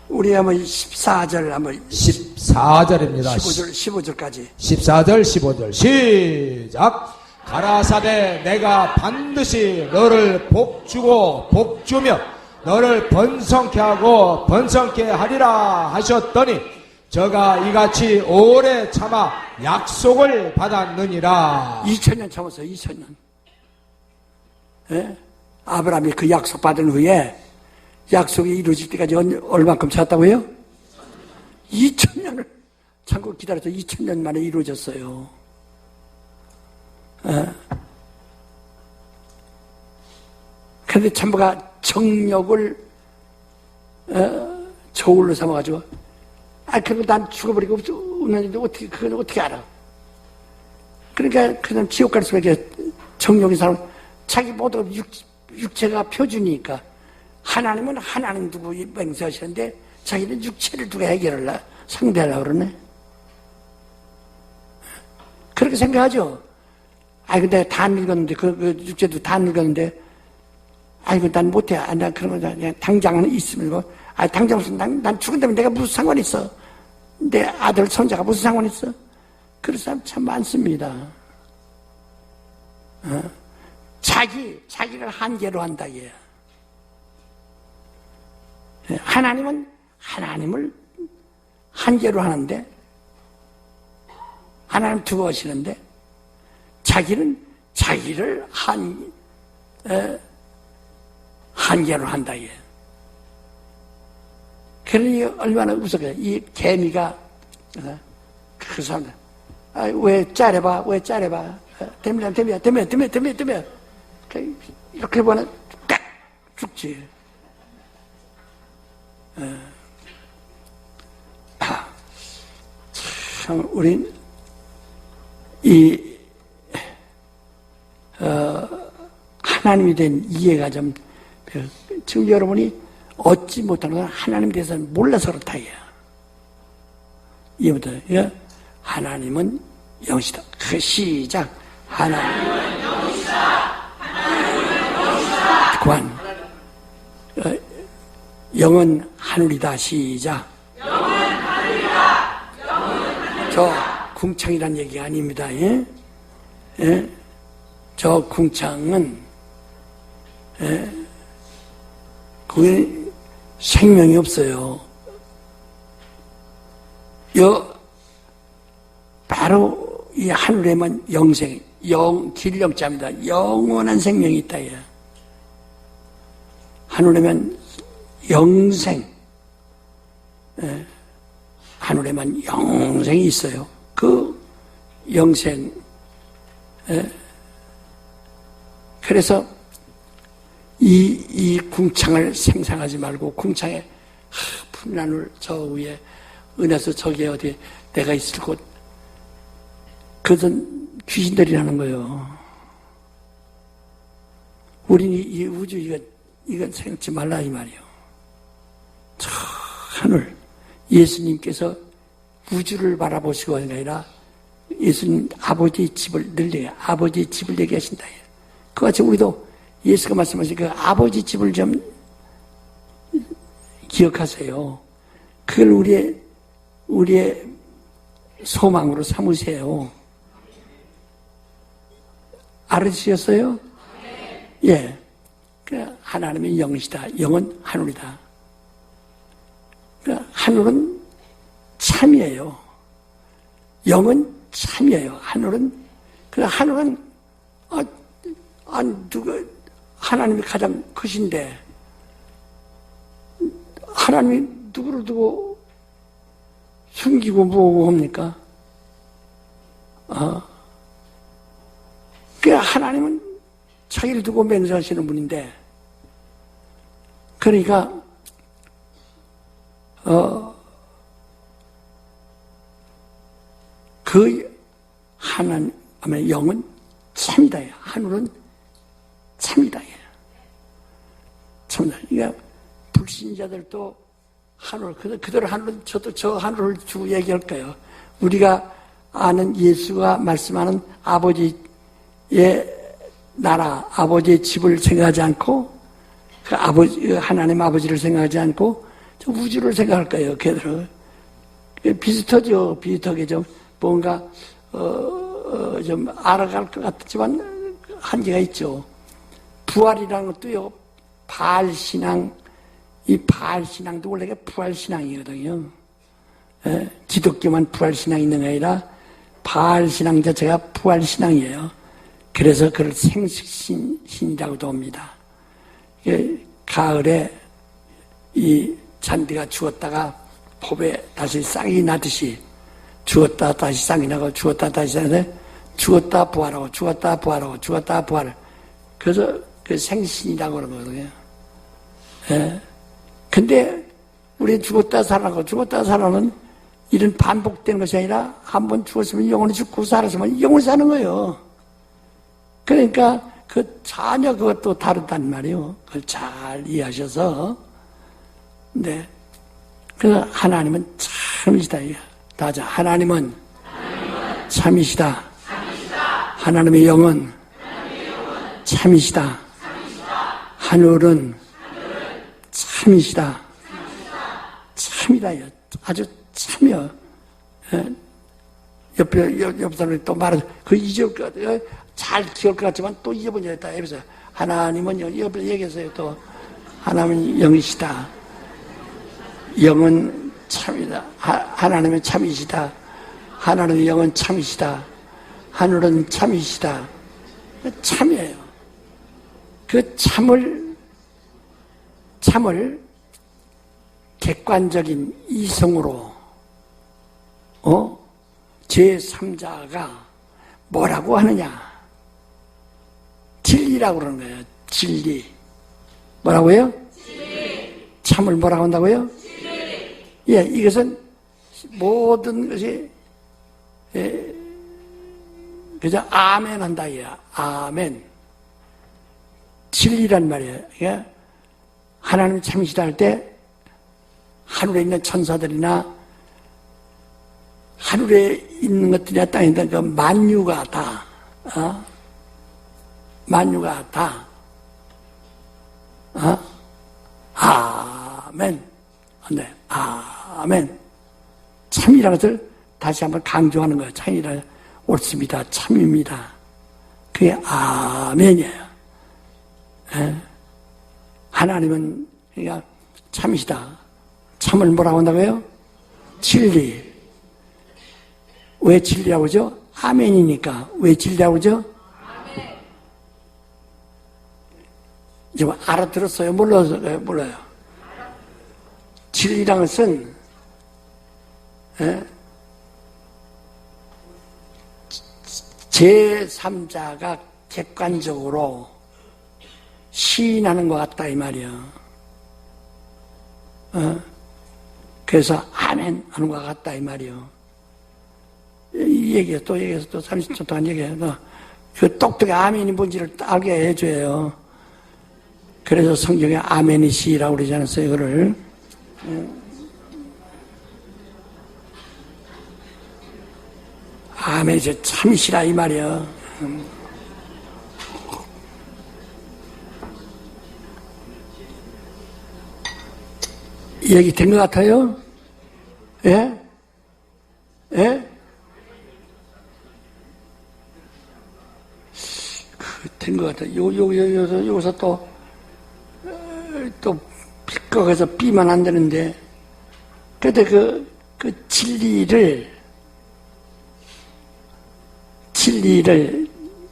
우리 한번 14절 한번 14절입니다. 15절까지 14절 15절 시작. 가라사대 내가 반드시 너를 복주고 복주며 너를 번성케 하고 번성케 하리라 하셨더니 저가 이같이 오래 참아 약속을 받았느니라. 2000년 참았어요. 2000년. 예? 아브라함이 그 약속 받은 후에 약속이 이루어질 때까지 얼마큼 참았다고요? 2000년을 참고 기다려서 2000년 만에 이루어졌어요. 그런데 참부가 정력을 저울로 삼아가지고 그리고 난 죽어버리고 없는데 그건 어떻게 알아? 그래 그러니까 그냥 지옥 갈 수밖에 정욕인 사람 자기 모두 육체가 표준이니까 하나님은 하나님 두고 맹세하시는데 자기는 육체를 두고 해결하려 상대하려고 그러네. 그렇게 생각하죠. 근데 다 늙었는데 그 육체도 다 늙었는데 난 못해. 난 그런 거 그냥 당장은 있으면 뭐 당장 무슨 난 죽은다면 내가 무슨 상관 있어. 내 아들 손자가 무슨 상관 있어. 그런 사람 참 많습니다. 자기를 한계로 한다, 얘. 하나님은 하나님을 한계로 하는데, 하나님 두고 하시는데, 자기는 자기를 한계로 한다, 얘. 그러니 얼마나 우스워요. 이 개미가, 그 사람들, 왜 짜려봐. 되면. 이렇게 보면 딱 죽지. 참, 우린 하나님에 대한 이해가 지금 여러분이 얻지 못하는 건 하나님에 대해서는 몰라서 그렇다, 이해부터, 하나님은 영이시다. 그 시작. 하나님은 영이시다. 그만. 영은 하늘이다. 시작. 영은 하늘이다. 저 궁창이란 얘기가 아닙니다. 저 궁창은 거기 생명이 없어요. 바로 이 하늘에만 영생, 길영자입니다. 영원한 생명이 있다. 하늘에만 영생, 하늘에만 영생이 있어요. 그 영생, 그래서 이 궁창을 생상하지 말고 궁창에 푸른 저 위에 은하수 저기에 어디 내가 있을 곳, 그것은 귀신들이라는 거예요. 우리는 이 우주 이건 생각지 말라 이 말이에요. 저 하늘, 예수님께서 우주를 바라보시고 하는 게 아니라 예수님 아버지의 집을 아버지의 집을 얘기하신다. 그같이 우리도 예수가 말씀하신 그 아버지 집을 좀 기억하세요. 그걸 우리의 소망으로 삼으세요. 알아주셨어요? 예. 하나님의 영이시다. 영은 하늘이다. 하늘은 참이에요. 영은 참이에요. 하늘은 하나님이 가장 크신데 하나님이 누구를 두고 숨기고 뭐고 합니까? 하나님은 자기를 두고 맹세하시는 분인데, 그러니까 그 하나님의 영은 참이다. 하늘은 참이다. 참이다. 그러니까 불신자들도 그대로 하늘은 저도 저 하늘을 주고 얘기할까요? 우리가 아는 예수가 말씀하는 아버지의 나라, 아버지의 집을 생각하지 않고, 하나님 아버지를 생각하지 않고, 저 우주를 생각할까요? 걔들은. 비슷하죠. 비슷하게 좀 뭔가, 좀 알아갈 것 같지만 한계가 있죠. 부활이라는 것도요, 바알신앙, 이 바알신앙도 원래 부활신앙이거든요. 기독교만 부활신앙이 있는 게 아니라 바알신앙 자체가 부활신앙이에요. 그래서 그걸 생식신이라고도 합니다. 가을에 이 잔디가 죽었다가 봄에 다시 싹이 나듯이 죽었다 다시 싹이 나고 죽었다 다시 나는데 죽었다 부활하고 죽었다 부활하고 죽었다 부활. 그래서 그 생신이라고 그러는 거거든요. 근데 우리 죽었다 살아나고 죽었다 살아나는 이런 반복되는 것이 아니라 한 번 죽었으면 영원히 죽고 살았으면 영원히 사는 거예요. 그러니까 그 전혀 그것도 다르단 말이에요. 그걸 잘 이해하셔서. 네. 그래서 하나님은 참이시다. 다자 하나님은 참이시다. 하나님의 영은 참이시다. 하늘은 참이시다. 참이다요. 아주 참여. 옆 사람이 또 말하죠. 그 잊을 것 같아요. 잘 기억할 것 같지만 또 잊어버렸다. 여기서 하나님은 옆에 얘기했어요. 또 하나님은 영이시다. 영은 참이다. 하나님은 참이시다. 하나님의 영은 참이시다. 하늘은 참이시다. 참이에요. 그 참을 객관적인 이성으로 제3자가 뭐라고 하느냐? 진리라고 그러는 거예요. 진리. 뭐라고요? 진리. 참을 뭐라고 한다고요? 진리. 예, 이것은 모든 것이 그저 아멘 한다 이야. 아멘. 진리란 말이에요. 그러니까 하나님 참이시다 할 때 하늘에 있는 천사들이나 하늘에 있는 것들이나 땅에 있는 그 만유가 다 만유가 다 아멘. 네, 아멘. 참이라는 것을 다시 한번 강조하는 거예요. 참이라 옳습니다. 참입니다. 그게 아멘이에요. 예. 하나님은 그러니까 참이시다. 참을 뭐라고 한다고요? 진리. 왜 진리라고 그러죠? 아멘이니까. 왜 진리라고 그러죠? 아멘. 지금 알아들었어요? 몰라요? 몰라요. 진리라는 것은 제3자가 객관적으로 시인하는 것 같다 이 말이야. 그래서 아멘 하는 것 같다 이 말이야. 이 얘기야 또 얘기해서 또 30초 동안 얘기해서 그 똑똑히 아멘이 뭔지를 알게 해줘요. 그래서 성경에 아멘이시라고 그러지 않았어요 이거를. 아멘 이제 참이시라 이 말이야. 얘기 된 것 같아요? 예? 예? 된 것 같아요. 여기서 또 삐걱해서 삐면 안 되는데. 그때 그 진리를,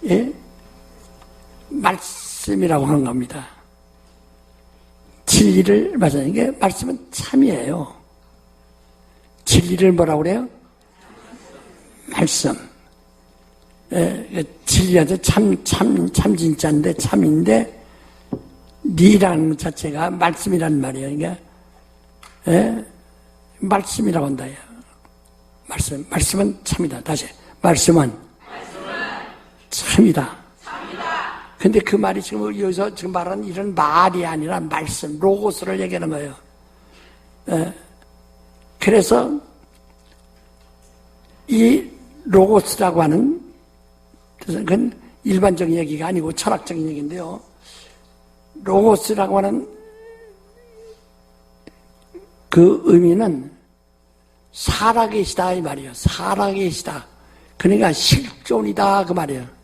예? 말씀이라고 하는 겁니다. 진리를 말하는 게 말씀은 참이에요. 진리를 뭐라고 그래요? 말씀. 예, 진리한테 참 진짜인데 참인데 리라는 것 자체가 말씀이란 말이에요. 그러니까 예? 말씀이라고 한다. 말씀은 참이다. 다시 말씀은 참이다. 근데 그 말이 지금 여기서 지금 말하는 이런 말이 아니라 말씀, 로고스를 얘기하는 거예요. 예. 그래서 이 로고스라고 하는, 그건 일반적인 얘기가 아니고 철학적인 얘기인데요. 로고스라고 하는 그 의미는 살아계시다 이 말이에요. 살아계시다. 그러니까 실존이다 그 말이에요.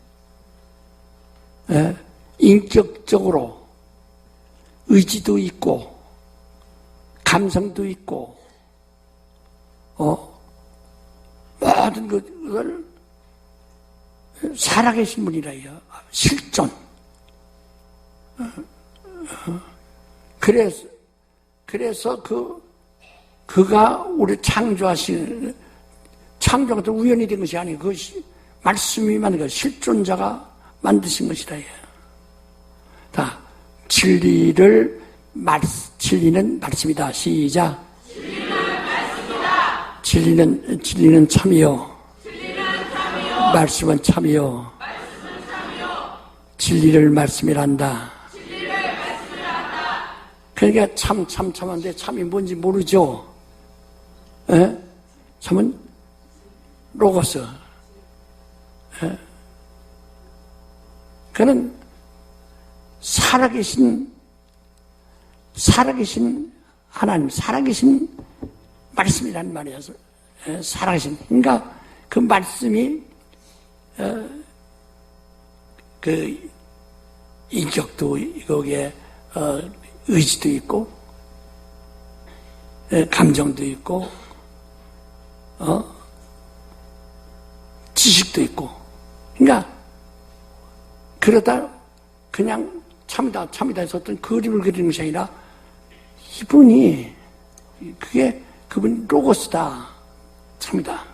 예, 인격적으로 의지도 있고 감성도 있고 모든 것을 살아계신 분이라요. 실존. 그래서 그가 우리 창조하신 창조가 또 우연히 된 것이 아니고 그것이 말씀이 만든 것, 실존자가 만드신 것이다. 다 진리는 말씀이다. 시작. 진리는 말씀이다. 진리는 참이요. 말씀은 참이요. 진리를 말씀이란다. 그러니까 참한데 참이 뭔지 모르죠. 에? 참은 로고스. 그는 살아계신 하나님, 살아계신 말씀이란 말이어서 살아계신. 그러니까 그 말씀이 그 인격도 거기에 의지도 있고 감정도 있고 지식도 있고. 그러니까 그러다 그냥 참이다 해서 어떤 그림을 그리는 것이 아니라 이분이 그분 로고스다, 참이다.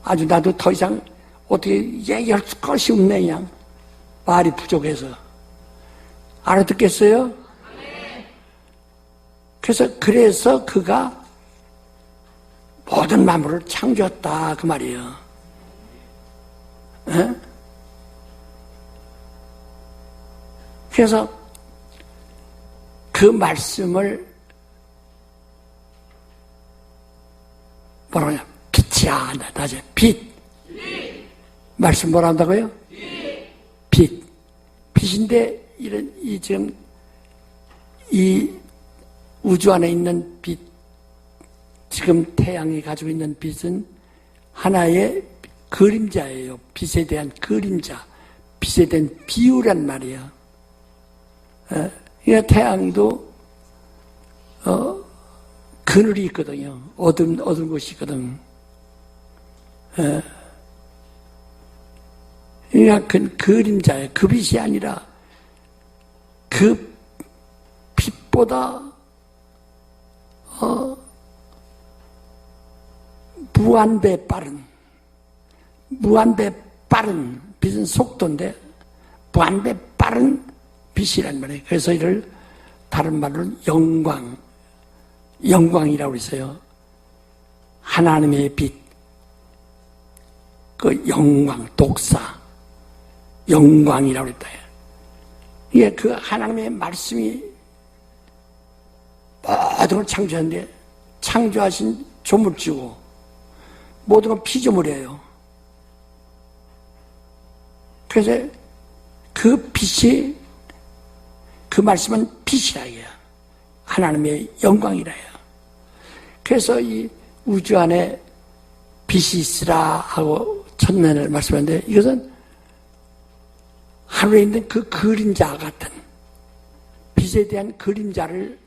아주 나도 더 이상 어떻게 얘기할 것이 없네. 그냥 말이 부족해서. 알아듣겠어요? 그래서 그가 모든 만물을 창조했다 그 말이에요. 에? 그래서 그 말씀을 뭐라냐? 빛이야. 낮에 빛. 말씀 뭐라 한다고요? 빛. 빛인데 이 우주 안에 있는 빛, 지금 태양이 가지고 있는 빛은 하나의 그림자예요. 빛에 대한 그림자, 빛에 대한 비유란 말이에요. 그러니까 태양도 그늘이 있거든요. 어두운 곳이 있거든. 그러니까 그 그림자예요. 그 빛이 아니라 그 빛보다 무한배 빠른 빛은 속도인데 무한배 빠른 빛이란 말이에요. 그래서 이를 다른 말로 영광이라고 했어요. 하나님의 빛, 그 영광, 독사, 영광이라고 했다. 이게 그 하나님의 말씀이 모든 걸 창조하는데 창조하신 조물주고 모든 건 피조물이에요. 그래서 그 빛이, 그 말씀은 빛이라 해요. 하나님의 영광이라 해요. 그래서 이 우주 안에 빛이 있으라 하고 첫날을 말씀하는데 이것은 하늘에 있는 그 그림자 같은 빛에 대한 그림자를,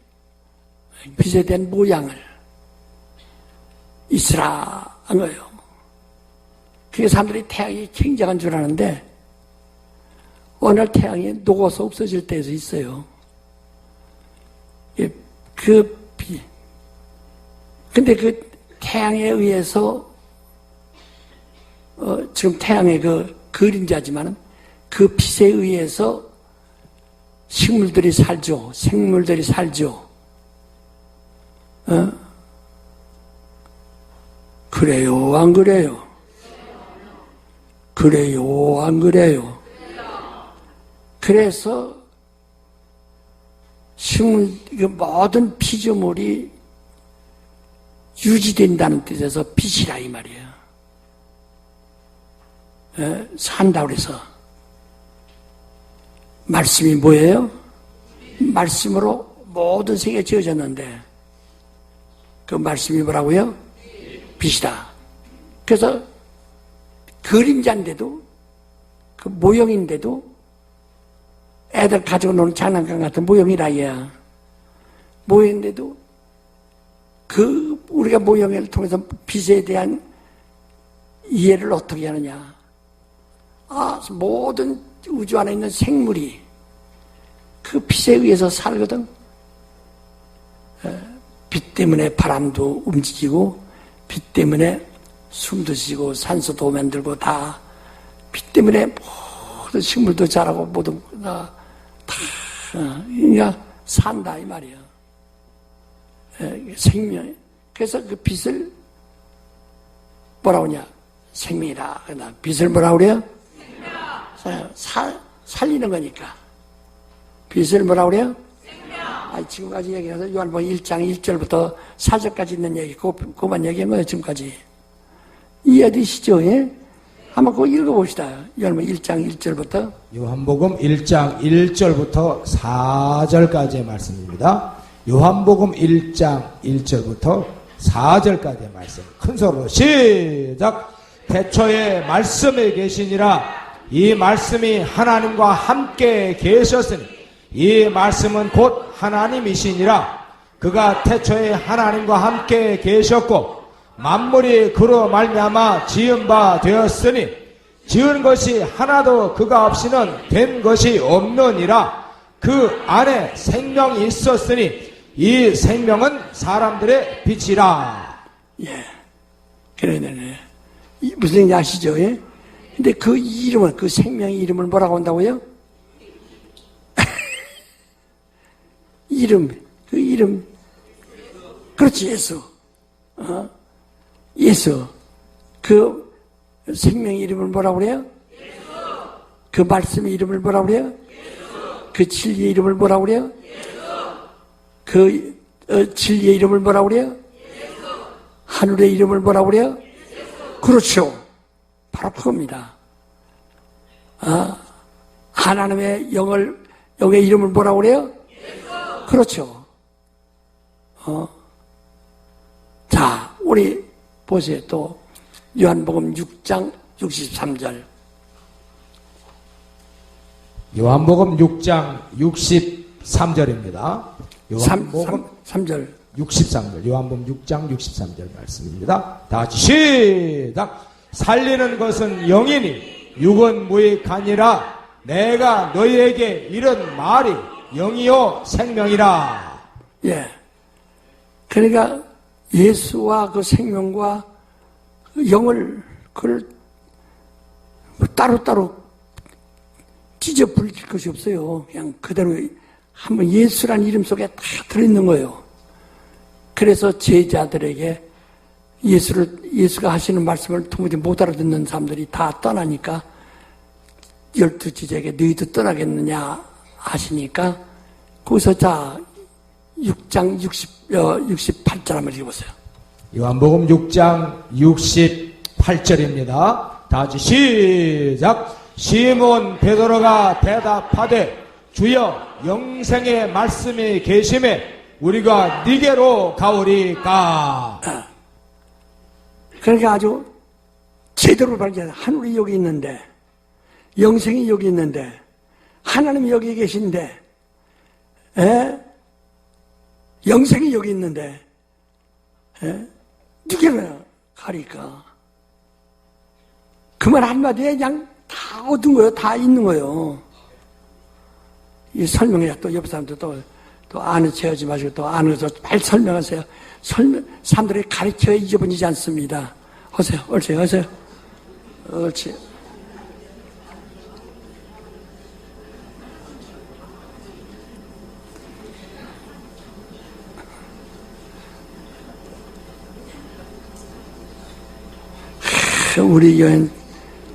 빛에 대한 모양을 있으라 한 거예요. 그게 사람들이 태양이 굉장한 줄 아는데 어느 날 태양이 녹아서 없어질 때도 있어요. 그 빛. 근데 그 태양에 의해서 지금 태양의 그 그림자지만은 그 빛에 의해서 식물들이 살죠. 생물들이 살죠. 그래요, 안 그래요? 그래요, 안 그래요? 그래서 식물, 모든 피조물이 유지된다는 뜻에서 빛이라 이 말이에요. 산다고 그래서. 말씀이 뭐예요? 말씀으로 모든 세계가 지어졌는데 그 말씀이 뭐라고요? 빛이다. 그래서 그림자인데도 그 모형인데도 애들 가지고 노는 장난감 같은 모형이라 얘야. 모형인데도 그 우리가 모형을 통해서 빛에 대한 이해를 어떻게 하느냐. 모든 우주 안에 있는 생물이 그 빛에 의해서 살거든. 빛 때문에 바람도 움직이고 빛 때문에 숨도 쉬고 산소도 만들고 다 빛 때문에 모든 식물도 자라고 모든 다 그러니까 산다 이 말이야. 생명 그래서 그 빛을 뭐라 그러냐? 생명이라. 그러나 빛을 뭐라 그래요? 살리는 거니까. 빛을 뭐라 그래요? 지금까지 얘기해서 요한복음 1장 1절부터 4절까지 있는 얘기, 그만 얘기한 거예요, 지금까지. 이해되시죠? 예? 한번 그거 읽어봅시다. 요한복음 1장 1절부터. 요한복음 1장 1절부터 4절까지의 말씀입니다. 요한복음 1장 1절부터 4절까지의 말씀. 큰 소리로 시작! 태초에 말씀이 계시니라. 이 말씀이 하나님과 함께 계셨으니 이 말씀은 곧 하나님이시니라. 그가 태초에 하나님과 함께 계셨고 만물이 그로 말미암아 지은 바 되었으니 지은 것이 하나도 그가 없이는 된 것이 없느니라. 그 안에 생명이 있었으니 이 생명은 사람들의 빛이라. 예. 그러네. 무슨 얘기인지 아시죠? 예? 근데 그 이름을, 그 생명의 이름을 뭐라고 한다고요? 그 이름. 그렇지, 예수. 예수. 그 생명의 이름을 뭐라고 그래요? 예수. 그 말씀의 이름을 뭐라고 그래요? 예수. 그 진리의 이름을 뭐라고 그래요? 예수. 그 진리의 이름을 뭐라고 그래요? 예수. 하늘의 이름을 뭐라고 그래요? 예수. 그렇죠. 바로 그겁니다. 하나님의 영의 이름을 뭐라고 그래요? 예수. 그렇죠. 자, 우리 보세요. 또 요한복음 6장 63절. 요한복음 6장 63절입니다. 요한복음 3절. 63절. 요한복음 6장 63절 말씀입니다. 다 같이 시작! 살리는 것은 영이니 육은 무익하니라. 내가 너희에게 이런 말이 영이요 생명이라. 예. 그러니까 예수와 그 생명과 그 영을 그걸 따로따로 찢어 부릴 것이 없어요. 그냥 그대로 한번 예수란 이름 속에 다 들어있는 거예요. 그래서 제자들에게 예수가 하시는 말씀을 도무지 못 알아듣는 사람들이 다 떠나니까 12제자에게 너희도 떠나겠느냐 하시니까 거기서 자 6장 68절 한번 읽어보세요. 요한복음 6장 68절입니다. 다 같이 시작! 시몬 베드로가 대답하되 주여 영생의 말씀이 계심에 우리가 네게로 가오리까. 그러니까 아주 제대로 발견해. 하늘이 여기 있는데 영생이 여기 있는데 하나님이 여기 계신데 영생이 여기 있는데 누구나 가리까. 그 말 한마디에 그냥 다 얻은 거예요. 다 있는 거예요. 이 설명해야 또 옆 사람들 또 아는 체 하지 마시고 또 아는 거 빨리 설명하세요. 사람들이 가르쳐 잊어버리지 않습니다. 오세요. 옳지. 오세요. 옳지. 우리 여인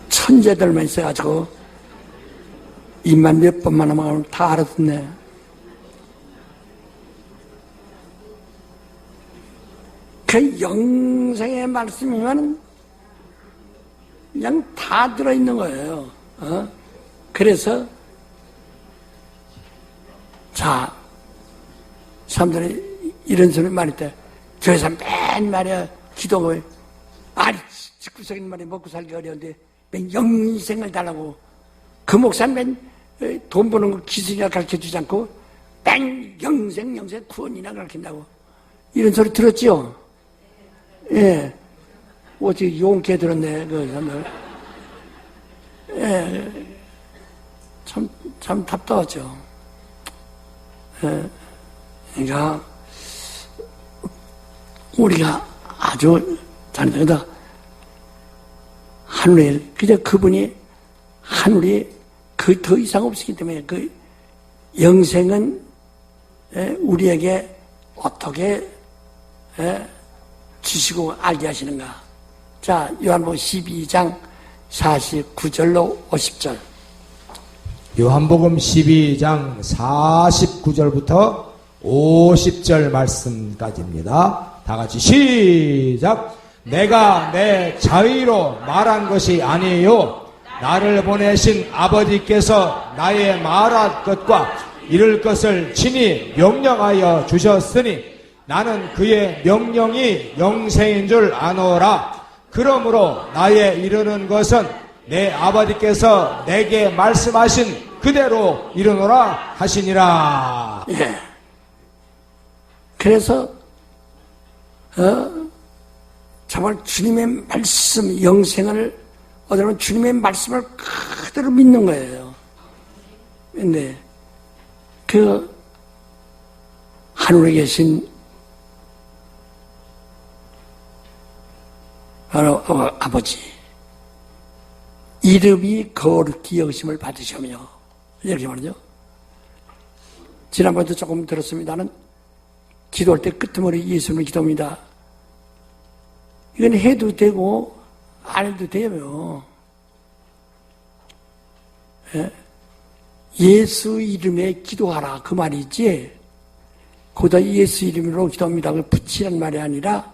천재들만 있어가지고 입만 몇 번만 하면 다 알아듣네. 그 영생의 말씀이면 그냥 다 들어있는 거예요. 그래서 자, 사람들이 이런 소리 말할 때 교회에서 맨 말이야 기도를 아니 직구적인 말이 먹고 살기 어려운데 맨 영생을 달라고 그 목사는 맨 돈 버는 거 기술이나 가르쳐주지 않고 맨 영생 구원이나 가르친다고 이런 소리 들었지요? 예. 어떻게 용케 들었네, 그 사람들. 예. 참 답답하죠. 예. 그러니까, 우리가 아주 잘한다. 하늘에, 그저 그분이, 하늘이 더 이상 없기 때문에 그 영생은 우리에게 어떻게 주시고 알게 하시는가? 자, 요한복음 12장 49절로 50절. 요한복음 12장 49절부터 50절 말씀까지입니다. 다 같이 시작. 내가 내 자의로 말한 것이 아니에요. 나를 보내신 아버지께서 나의 말할 것과 이룰 것을 친히 명령하여 주셨으니 나는 그의 명령이 영생인 줄 아노라. 그러므로 나의 이르는 것은 내 아버지께서 내게 말씀하신 그대로 이르노라 하시니라. 예. 그래서 정말 주님의 말씀, 영생을 얻으려면 주님의 말씀을 그대로 믿는 거예요. 근데 그 하늘에 계신 아버지 이름이 거룩히 여기심을 받으시며 이렇게 말이죠. 지난번에도 조금 들었습니다는 기도할 때 끄트머리 예수님을 기도합니다. 이건 해도 되고 안 해도 돼요. 예수 이름에 기도하라 그 말이지. 거기다 예수 이름으로 기도합니다. 그 붙이란 말이 아니라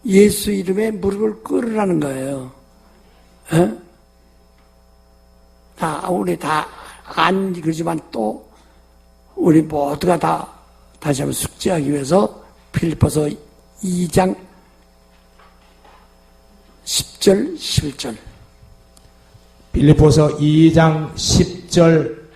예수 이름에 무릎을 꿇으라는 거예요. 우리 다 안 그러지만 또 우리 모두가 다 다시 한번 숙지하기 위해서 빌립보서 2장 10절 11절. 빌립보서 2장 10절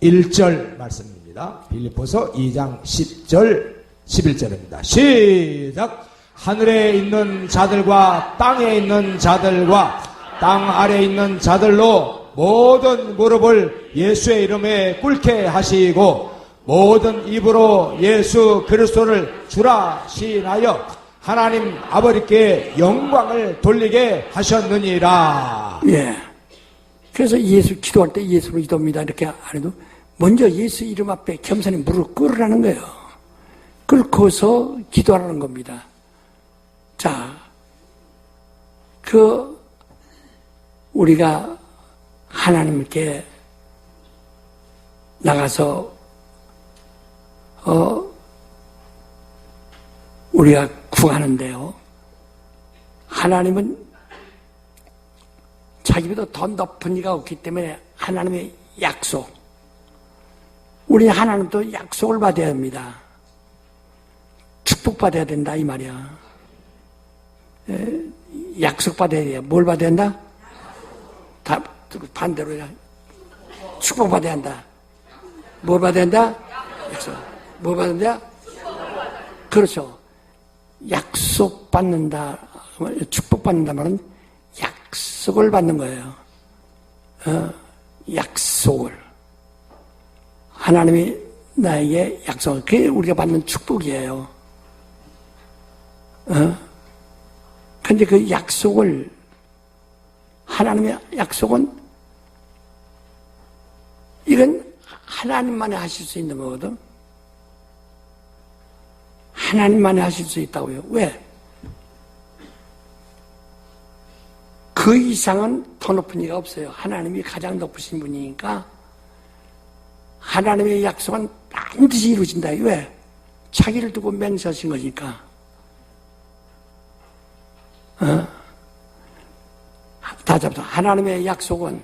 11절 말씀입니다. 빌립보서 2장 10절 11절입니다. 시작. 하늘에 있는 자들과 땅에 있는 자들과 땅 아래에 있는 자들로 모든 무릎을 예수의 이름에 꿇게 하시고 모든 입으로 예수 그리스도를 주라 시인하여 하나님 아버지께 영광을 돌리게 하셨느니라. 예. 그래서 예수 기도할 때 예수로 기도합니다. 이렇게 안 해도 먼저 예수 이름 앞에 겸손히 무릎 꿇으라는 거예요. 꿇고서 기도하라는 겁니다. 자, 우리가 하나님께 나가서 우리가 구하는데요. 하나님은 자기보다 더 높은 이가 없기 때문에 하나님의 약속. 우리 하나님도 약속을 받아야 합니다. 축복받아야 된다 이 말이야. 약속 받아야 돼요. 뭘 받아야 한다? 다 반대로 축복받아야 한다. 뭘 받아야 한다? 약속. 뭘 받아야 한다? 그렇죠. 약속 받는다. 축복받는다 말은 약속을 받는 거예요. 약속을. 하나님이 나에게 약속을. 그게 우리가 받는 축복이에요. 근데 그 약속을, 하나님의 약속은 이건 하나님만이 하실 수 있는 거거든. 하나님만이 하실 수 있다고요. 왜? 그 이상은 더 높은 이가 없어요. 하나님이 가장 높으신 분이니까 하나님의 약속은 반드시 이루어진다. 왜? 자기를 두고 맹세하신 거니까. 다시 한번 하나님의 약속은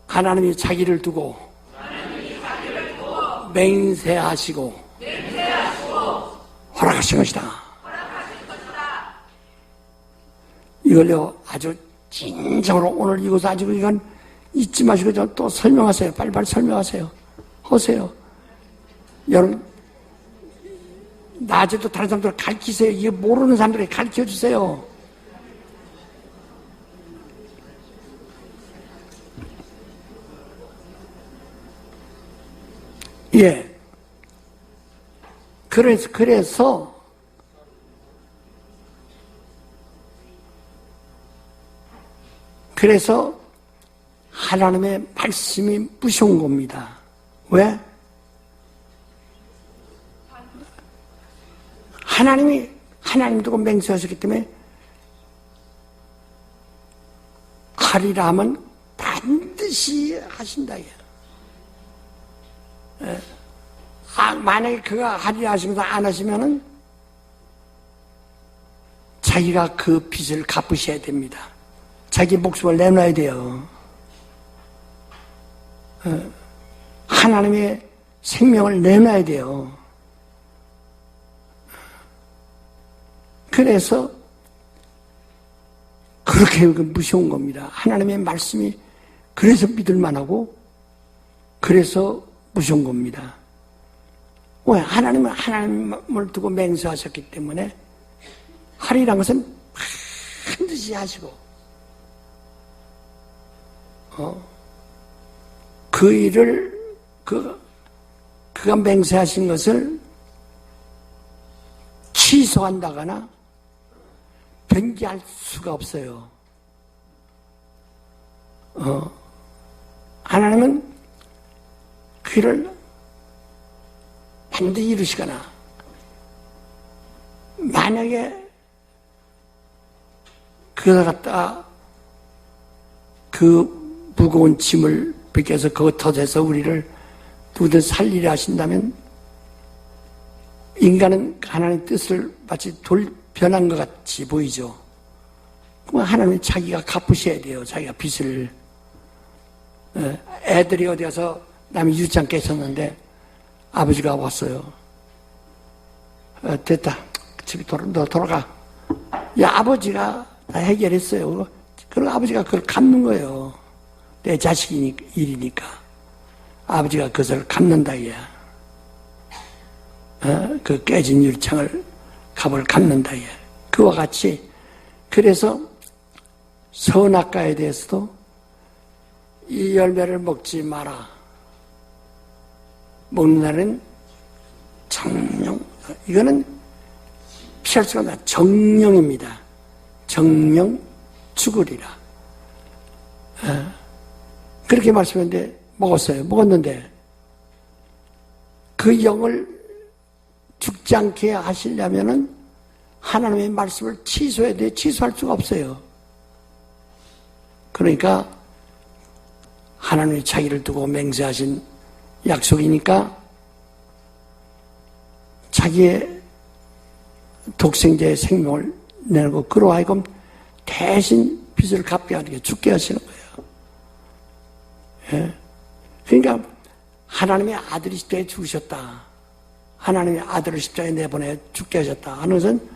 하나님이 자기를 두고 맹세하시고 허락하신 것이다. 이걸요 아주 진정으로 오늘 이것을 아주 이건 잊지 마시고 또 설명하세요. 빨리빨리 설명하세요. 하세요. 여러분 낮에도 다른 사람들 가르치세요. 이게 모르는 사람들에게 가르쳐 주세요. 예. 그래서 하나님의 말씀이 무서운 겁니다. 왜? 하나님 두고 맹세하셨기 때문에 하리라 하면 반드시 하신다. 만약에 그가 하리라 하시면서 안 하시면은 자기가 그 빚을 갚으셔야 됩니다. 자기 목숨을 내놔야 돼요. 하나님의 생명을 내놔야 돼요. 그래서 그렇게 무서운 겁니다. 하나님의 말씀이 그래서 믿을만하고 그래서 무서운 겁니다. 왜? 하나님은 하나님을 두고 맹세하셨기 때문에 하리란 것은 반드시 하시고 그 일을 그가 맹세하신 것을 취소한다거나 변기할 수가 없어요. 하나님은 그 일을 반드시 이루시거나 만약에 그걸 갖다가 그 무거운 짐을 벗겨서 그거 터져서 우리를 부디 살리려 하신다면 인간은 하나님의 뜻을 마치 돌변한 것 같이 보이죠. 그럼 하나님은 자기가 갚으셔야 돼요. 자기가 빚을. 애들이 어디 가서 남이 유치장 깨셨는데 아버지가 왔어요. 됐다. 집에 너 돌아가. 야, 아버지가 다 해결했어요. 그럼 아버지가 그걸 갚는 거예요. 내 자식이 일이니까. 아버지가 그것을 갚는다, 이야. 그 깨진 유리창을 값을 갚는다, 이야. 그와 같이, 그래서 선악과에 대해서도 이 열매를 먹지 마라. 먹는 날은 정령, 이거는 피할 수가 없다. 정령입니다. 정령 죽으리라. 그렇게 말씀했는데 먹었어요. 먹었는데 그 영을 죽지 않게 하시려면은 하나님의 말씀을 취소해야 돼. 취소할 수가 없어요. 그러니까 하나님이 자기를 두고 맹세하신 약속이니까 자기의 독생자의 생명을 내고 그로 하여금 대신 빚을 갚게 하는 게 죽게 하시는 거예요. 예? 그러니까 하나님의 아들이 십자가에 죽으셨다. 하나님의 아들을 십자가에 내보내 죽게 하셨다 하는 것은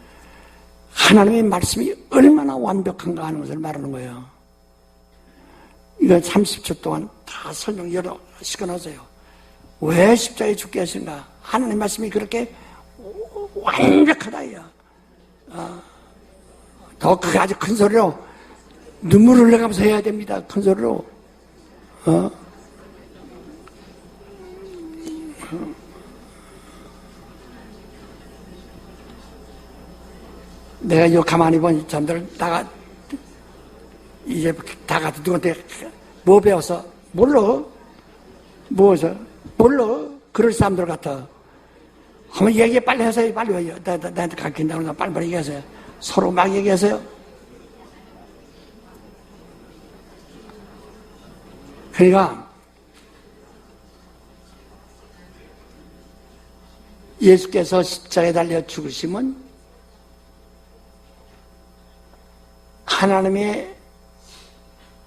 하나님의 말씀이 얼마나 완벽한가 하는 것을 말하는 거예요. 이거 30초 동안 다 설명 여러 시간 하세요. 왜 십자가에 죽게 하신가? 하나님의 말씀이 그렇게 완벽하다. 더 아주 큰 소리로 눈물을 흘려가면서 해야 됩니다. 큰 소리로. 내가 이거 가만히 보니 점들 이제 다 같이 누구한테 뭐 배워서 몰라. 뭐서 몰라. 그럴 사람들 같아. 한번 얘기 빨리 하세요. 빨리 와요. 나한테 가르친다고 하니까 빨리 얘기하세요. 서로 막 얘기하세요. 그러니까 예수께서 십자가에 달려 죽으시면 하나님의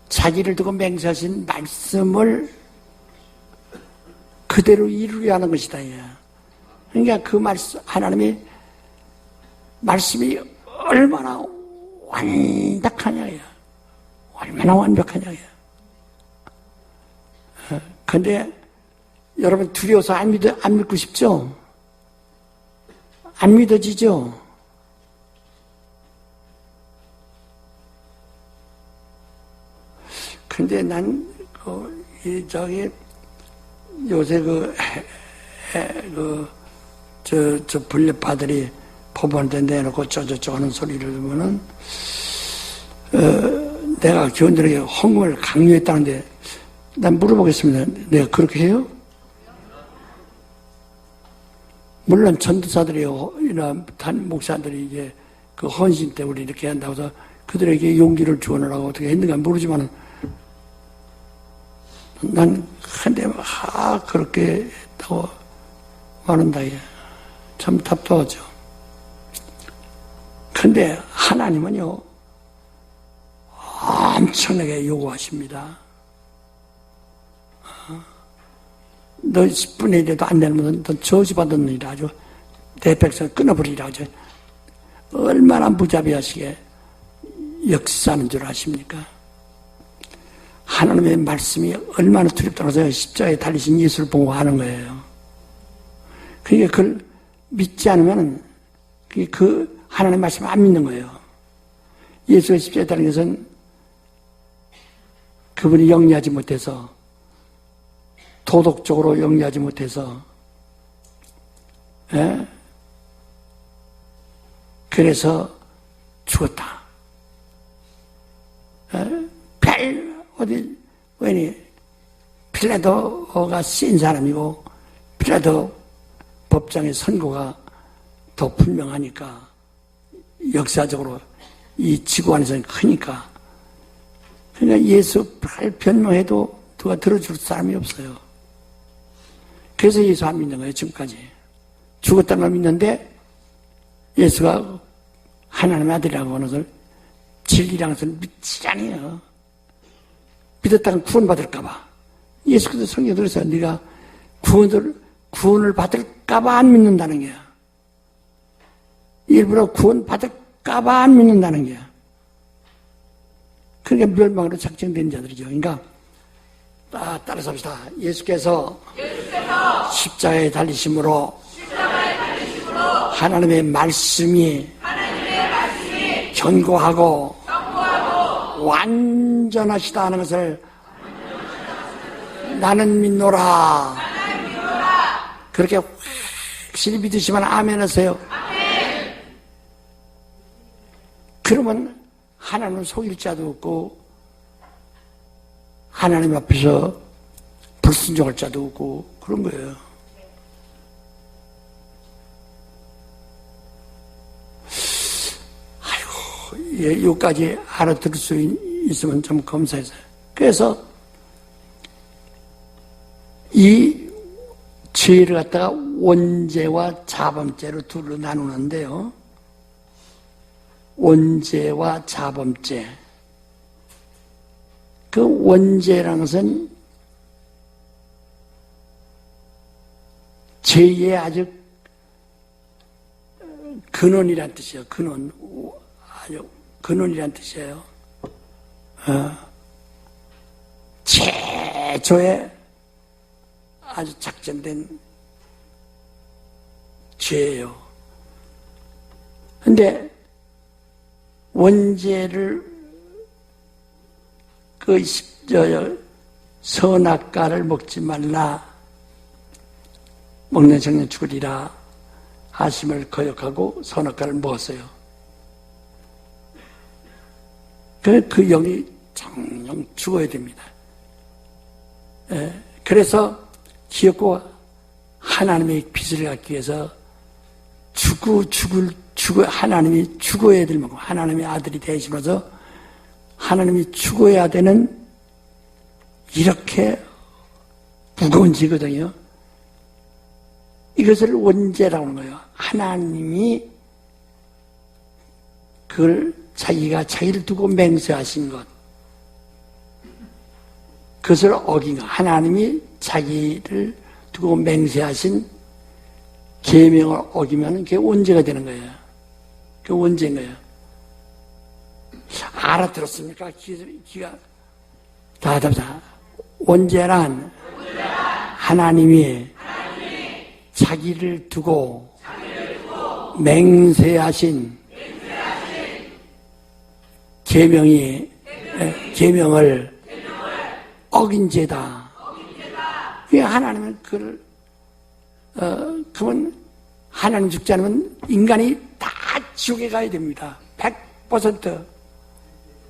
자기를 두고 맹세하신 말씀을 그대로 이루려 하는 것이다. 그러니까 그 말씀, 하나님의 말씀이 얼마나 완벽하냐. 얼마나 완벽하냐. 근데 여러분 두려워서 안 믿고 싶죠? 안 믿어지죠? 근데 난, 요새 저 분립파들이 법원에 내놓고 저저저 하는 소리를 들으면은, 내가 교원들에게 헌금을 강요했다는데, 난 물어보겠습니다. 내가 그렇게 해요? 물론 전도사들이나 단 목사들이 이제 그 헌신 때 우리 이렇게 한다고 해서 그들에게 용기를 주어내라고 어떻게 했는가 모르지만 난 한데 그렇게 했다고 말한다. 참 답답하죠. 근데 하나님은요 엄청나게 요구하십니다. 너 10분의 1에도 안 되면 너 저주받았느니라 아주 내 백성 끊어버리라 하죠. 얼마나 무자비하시게 역사하는 줄 아십니까? 하나님의 말씀이 얼마나 두렵다고 해서 십자가에 달리신 예수를 보고 하는 거예요. 그러니까 그걸 믿지 않으면 그 하나님의 말씀을 안 믿는 거예요. 예수가 십자가에 달린 것은 그분이 영리하지 못해서 도덕적으로 영리하지 못해서 그래서 죽었다. 왜니 필라도가 센 사람이고 필라도 법정의 선고가 더 분명하니까 역사적으로 이 지구 안에서는 크니까 그러니까 예수 변명해도 누가 들어줄 사람이 없어요. 그래서 예수 안 믿는 거예요. 지금까지 죽었다는 걸 믿는데 예수가 하나님의 아들이라고 하는 것을 진리라는 것을 믿지 않아요. 믿었다가 구원받을까 봐. 예수께서 성경에 들어서 네가 구원을 받을까 봐 안 믿는다는 거야. 일부러 구원 받을까 봐 안 믿는다는 거야. 그러니까 멸망으로 작정된 자들이죠. 그러니까 따라서 합시다. 예수께서 십자가에 달리심으로 하나님의 말씀이 견고하고 완전하시다 하는 것을 나는 믿노라. 그렇게 확실히 믿으시면 아멘 하세요. 그러면 하나님은 속일 자도 없고 하나님 앞에서 불순종할 자도 없고 그런 거예요. 아이고, 여기까지 알아들을 수 있으면 좀 감사해서요. 그래서 이 죄를 갖다가 원죄와 자범죄로 둘로 나누는데요. 원죄와 자범죄. 그 원죄라는 것은 죄의 아주 근원이란 뜻이에요. 근원. 아주 근원이란 뜻이에요. 최초의 아주 작전된 죄예요. 근데 원죄를 선악과를 먹지 말라. 먹는 생명 죽으리라 하심을 거역하고 선악과를 먹었어요. 그 영이 정령 죽어야 됩니다. 그래서 기억고 하나님의 빛을 갖기 위해서 하나님이 죽어야 될 만큼 하나님의 아들이 되시면서 하나님이 죽어야 되는 이렇게 무거운 죄거든요. 이것을 원죄라고 하는 거예요. 하나님이 그걸 자기를 두고 맹세하신 것. 그것을 어긴 것. 하나님이 자기를 두고 맹세하신 계명을 어기면 그게 원죄가 되는 거예요. 그게 원죄인 거예요. 알아들었습니까? 귀가 다. 원죄란 하나님이 자기를 두고 맹세하신 계명을 어긴 죄다. 왜 하나님은 그러면 하나님 죽지 않으면 인간이 다 지옥에 가야 됩니다. 100%.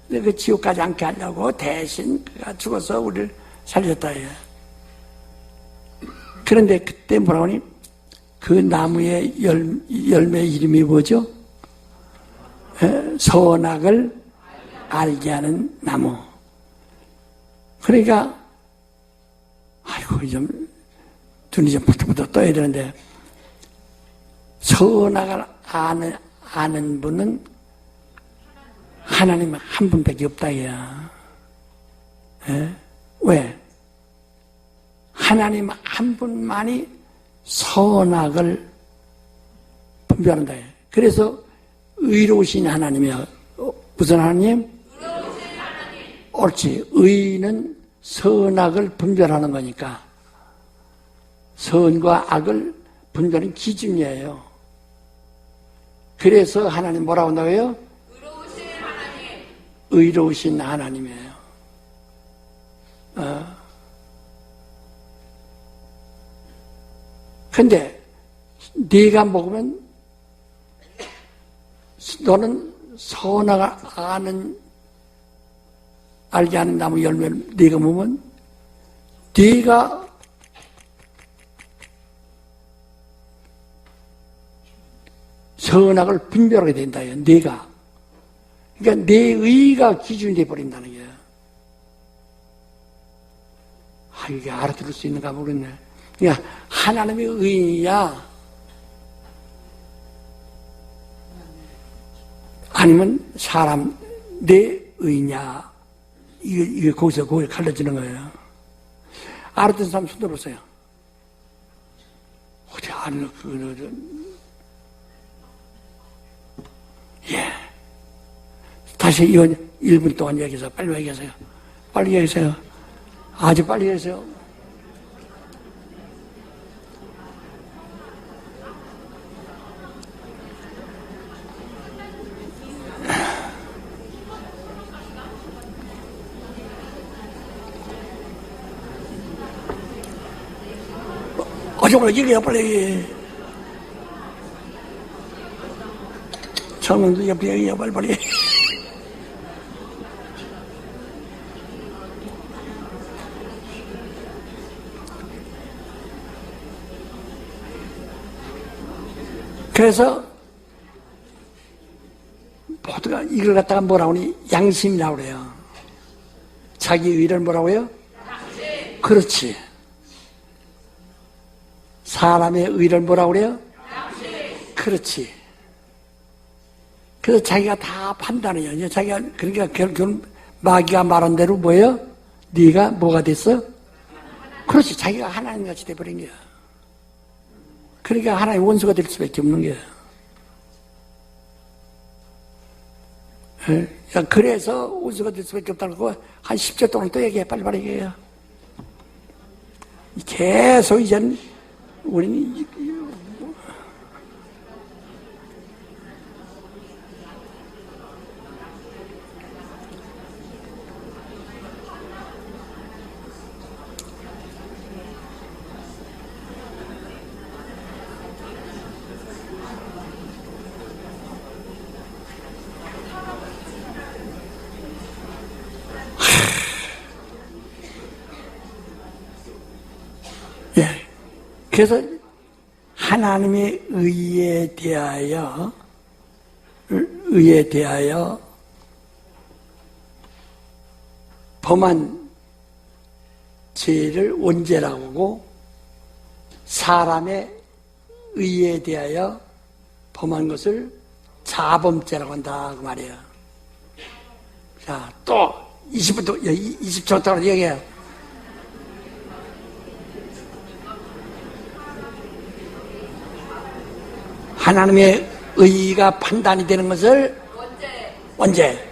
그 지옥 가지 않게 하려고 대신 그가 죽어서 우리를 살렸다 해요. 그런데 그때 뭐라고 하니? 그 나무의 열매 이름이 뭐죠? 선악을 알게 하는 나무. 그러니까 아이고 좀 눈이 좀 부터 떠야 되는데 선악을 아는 분은 하나님 한 분밖에 없다 이야. 왜? 하나님 한 분만이 선악을 분별한다. 그래서 의로우신 하나님이야. 무슨 하나님? 의로우신 하나님. 옳지. 의는 선악을 분별하는 거니까 선과 악을 분별하는 기준이에요. 그래서 하나님 뭐라고 한다고요? 의로우신 하나님. 의로우신 하나님이에요. 근데 네가 먹으면 너는 선악을 알게 하는 나무 열매를 네가 먹으면 네가 선악을 분별하게 된다. 네가. 그러니까 내 의가 기준이 되어버린다는 거예요. 이게 알아들을 수 있는가 모르겠네. 그러니까 하나님의 의야 아니면 사람 내 의냐 이게 거기서 갈라지는 거예요. 알아듣는 사람 손 들어보세요. 어디 안 예. 다시 이건 1분 동안 얘기해서 빨리 얘기하세요. 빨리 얘기하세요. 아주 빨리 얘기하세요. 어저걸 얘기해 빨리. 청년도 옆에 얘기해 빨리. 그래서 모두가 이걸 갖다가 뭐라고 하니 양심이라고 그래요. 자기 의를 뭐라고 해요? 양심. 그렇지. 사람의 의를 뭐라고 그래요? 양심. 그렇지. 그래서 자기가 다 판단해요. 자기가 그러니까 결국 마귀가 말한 대로 뭐예요? 네가 뭐가 됐어? 그렇지. 자기가 하나님같이 돼버린 거야. 그러니까 하나의 원수가 될 수밖에 없는 거예요. 그래서 원수가 될 수밖에 없다는 거 한 10초 동안 또 얘기해. 빨리빨리 얘기해요. 계속 이젠 우리는 그래서 하나님의 의에 대하여 범한 죄를 원죄라고 하고 사람의 의에 대하여 범한 것을 자범죄라고 한다 그 말이에요. 자, 또 20초 동안 얘기해요. 하나님의 의가 판단이 되는 것을 원죄.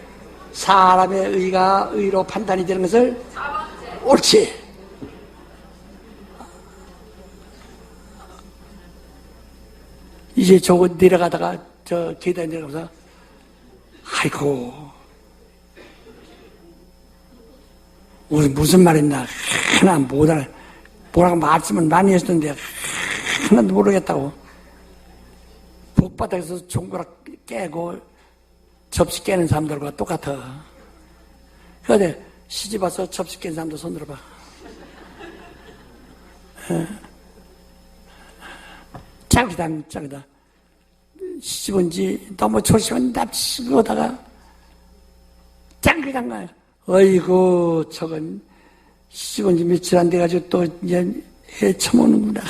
사람의 의가 의로 판단이 되는 것을 옳지. 이제 저거 내려가다가 저 계단 내려가서 아이고 무슨 말했나 하나 못 알아. 뭐라고 말씀을 많이 했었는데 하나도 모르겠다고. 복바닥에서 종거락 깨고 접시 깨는 사람들과 똑같아. 그런데 시집 와서 접시 깨는 사람도 손 들어봐. 짱이다. 시집온지 너무 조심한 납치고다가 짱이단 거야. 어이구, 저건 시집온지 며칠 안 돼가지고 또 이제 해 처먹는구나.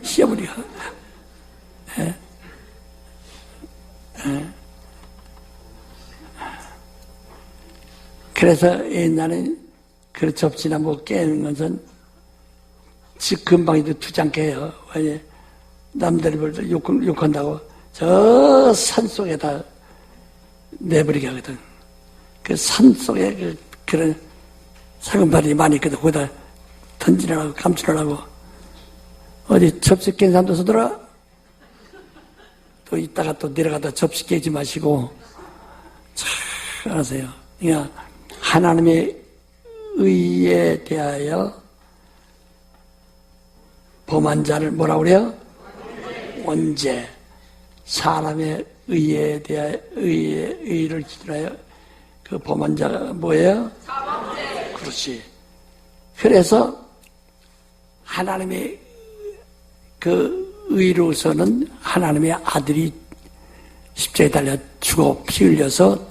시어버리가. 그래서 옛날에 그 접시나 뭐 깨는 것은 집 근방에도 두지 않게 해요. 왜 남들이 볼 때 욕한다고 저 산속에다 내버리게 하거든. 그 산속에 그런 사금발이 많이 있거든. 거기다 던지려고 감추려고 어디 접시 깬 사람도 서들어 또 이따가 또 내려가다 접시 깨지 마시고 잘 아세요. 그러니까 하나님의 의에 대하여 범한 자를 뭐라고 그래요? 원죄. 사람의 의에 대하여 의를 기준하여 그 범한 자가 뭐예요? 사범죄. 그렇지. 그래서 하나님의 그 의로서는 하나님의 아들이 십자가에 달려 죽어 피 흘려서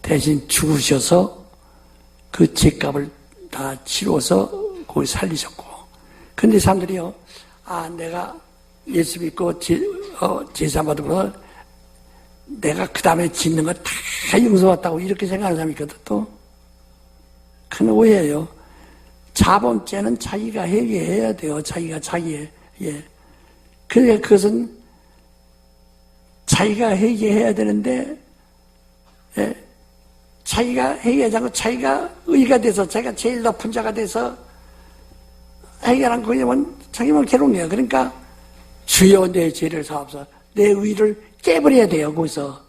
대신 죽으셔서 그 죄값을 다 치러서 거기 살리셨고. 근데 사람들이요, 내가 예수 믿고 제사 받으면 내가 그 다음에 짓는 거 다 용서받았다고 이렇게 생각하는 사람이 있거든, 또. 큰 오해예요. 자범죄는 자기가 회개해야 돼요. 자기가 예. 그러니까 그것은 자기가 회개해야 되는데, 예. 자기가 회개하지 않고 자기가 의가 돼서 자기가 제일 높은 자가 돼서 해결한 거냐면 자기만 괴로운 거예요. 그러니까 주여 내 죄를 사옵소서. 내 의를 깨버려야 돼요. 거기서.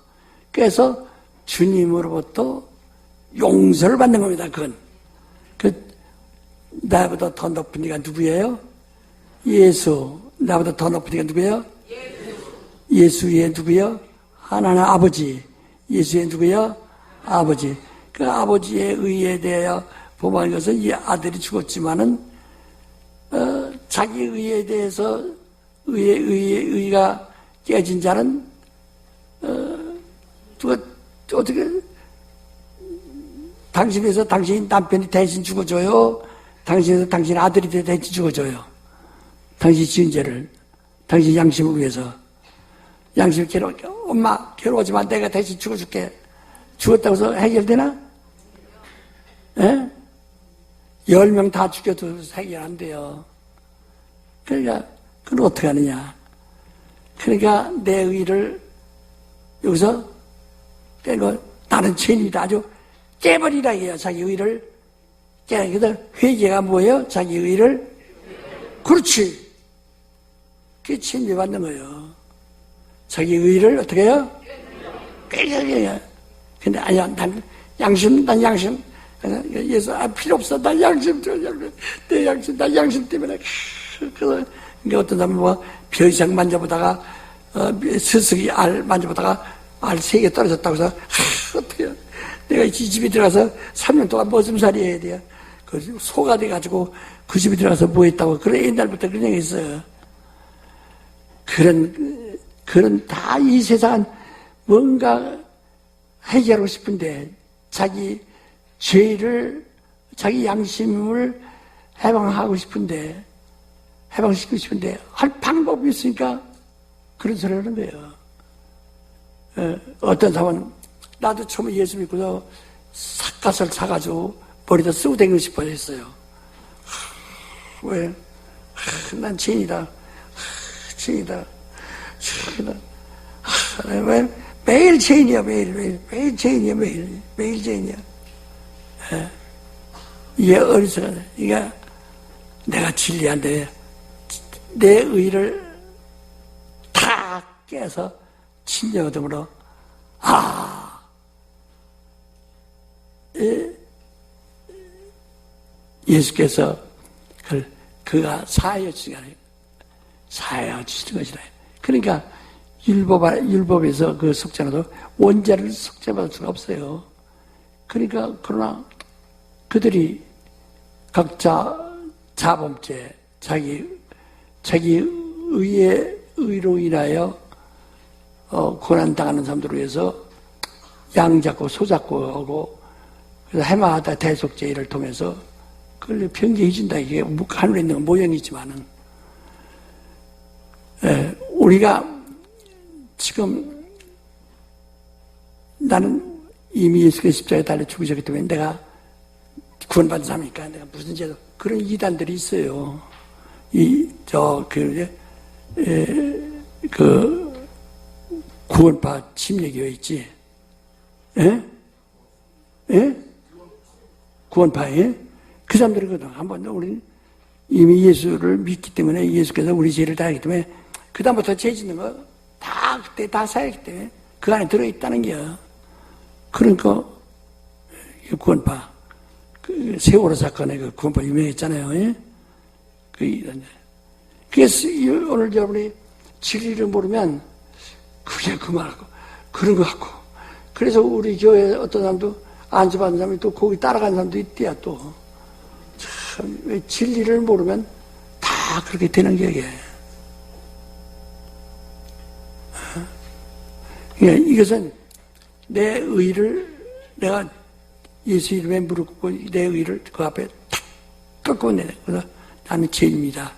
그래서 주님으로부터 용서를 받는 겁니다. 그건. 나보다 더 높은 이가 누구예요? 예수. 나보다 더 높은 이가 누구예요? 예수 위에 누구예요? 하나님 아버지. 예수 위에 누구예요? 아버지. 그 아버지의 의에 대하여 범한 것은 이 아들이 죽었지만은 자기 의에 대해서 의가 깨진 자는 누가 어떻게 당신에서 당신 남편이 대신 죽어줘요? 당신에서 당신 아들이 대신 죽어줘요? 당신 지은 죄를 당신 양심을 위해서 양심 엄마 괴로워하지만 내가 대신 죽어줄게. 죽었다고 해서 해결되나? 예? 10명 다 죽여도 해결 안 돼요. 그러니까, 그건 어떻게 하느냐. 그러니까 내 의를 여기서 깨고 나는 죄인이다. 아주 깨버리라 해요. 자기 의를 깨버리다. 회개가 뭐예요? 자기 의를. 그렇지. 그게 침례 받는 거예요. 자기 의를 어떻게 해요? 깨버려요. 근데 아니야, 난 양심. 예수, 필요 없어. 난 양심, 내 양심, 난 양심 때문에. 그래서, 어떤 사람은 벼이상 만져보다가, 스승이 알 만져보다가, 알 3개 떨어졌다고 해서, 어떡해. 내가 이 집에 들어가서 3년 동안 머슴살이 해야 돼요. 그 소가 돼가지고 그 집에 들어가서 뭐 했다고. 그래, 옛날부터 그런 얘기 있어요. 그런 다 이 세상은 뭔가 해결하고 싶은데, 자기 죄를, 자기 양심을 해방하고 싶은데, 해방시키고 싶은데, 할 방법이 있으니까 그런 소리 하는 거예요. 어떤 사람은, 나도 처음에 예수 믿고서 삿갓을 사가지고 머리다 쓰고 다니고 싶어 했어요. 왜? 난 죄인이다. 왜? 매일 죄인이야, 매일 죄인이야, 매일 죄인이야. 이게 어리석어. 그러니까 내가 진리한데 내 의를 다 깨서 침례 얻음으로 예수께서 그가 사하여 주시는 것이라. 그러니까 율법에서 그 속죄라도 원죄를 속죄받을 수가 없어요. 그러니까 그러나 그들이 각자 자범죄, 자기 의로 인하여 고난당하는 사람들을 위해서 양 잡고 소 잡고 하고, 그래서 해마다 대속제의를 통해서 그걸 병기해 준다. 이게 하늘에 있는 건 모형이지만은, 우리가 지금 나는 이미 예수께서 십자가에 달려 죽으셨기 때문에 내가 구원받은 사람이니까 내가 무슨 죄도, 그런 이단들이 있어요. 구원파 침례교회 있지. 예? 예? 구원파에? 그 사람들이거든. 한번 우리는 이미 예수를 믿기 때문에, 예수께서 우리 죄를 다 했기 때문에, 그다음부터 죄 짓는 거 다 그때 다 사였기 때문에 그 안에 들어있다는 게야. 그러니까, 구원파. 그 세월호 사건에 그 구원파 유명했잖아요. 예? 그래서 오늘 여러분이 진리를 모르면 그냥 그만하고 그런 거 같고, 그래서 우리 교회 어떤 사람도 안수받은 사람이 또 거기 따라가는 사람도 있대야. 또 참, 왜 진리를 모르면 다 그렇게 되는 게 이게. 그러니까 이것은 내 의를 내가 예수 이름에 무릎 꿇고 내 의를 그 앞에 탁 꺾어내는 거다. 나는 죄인입니다.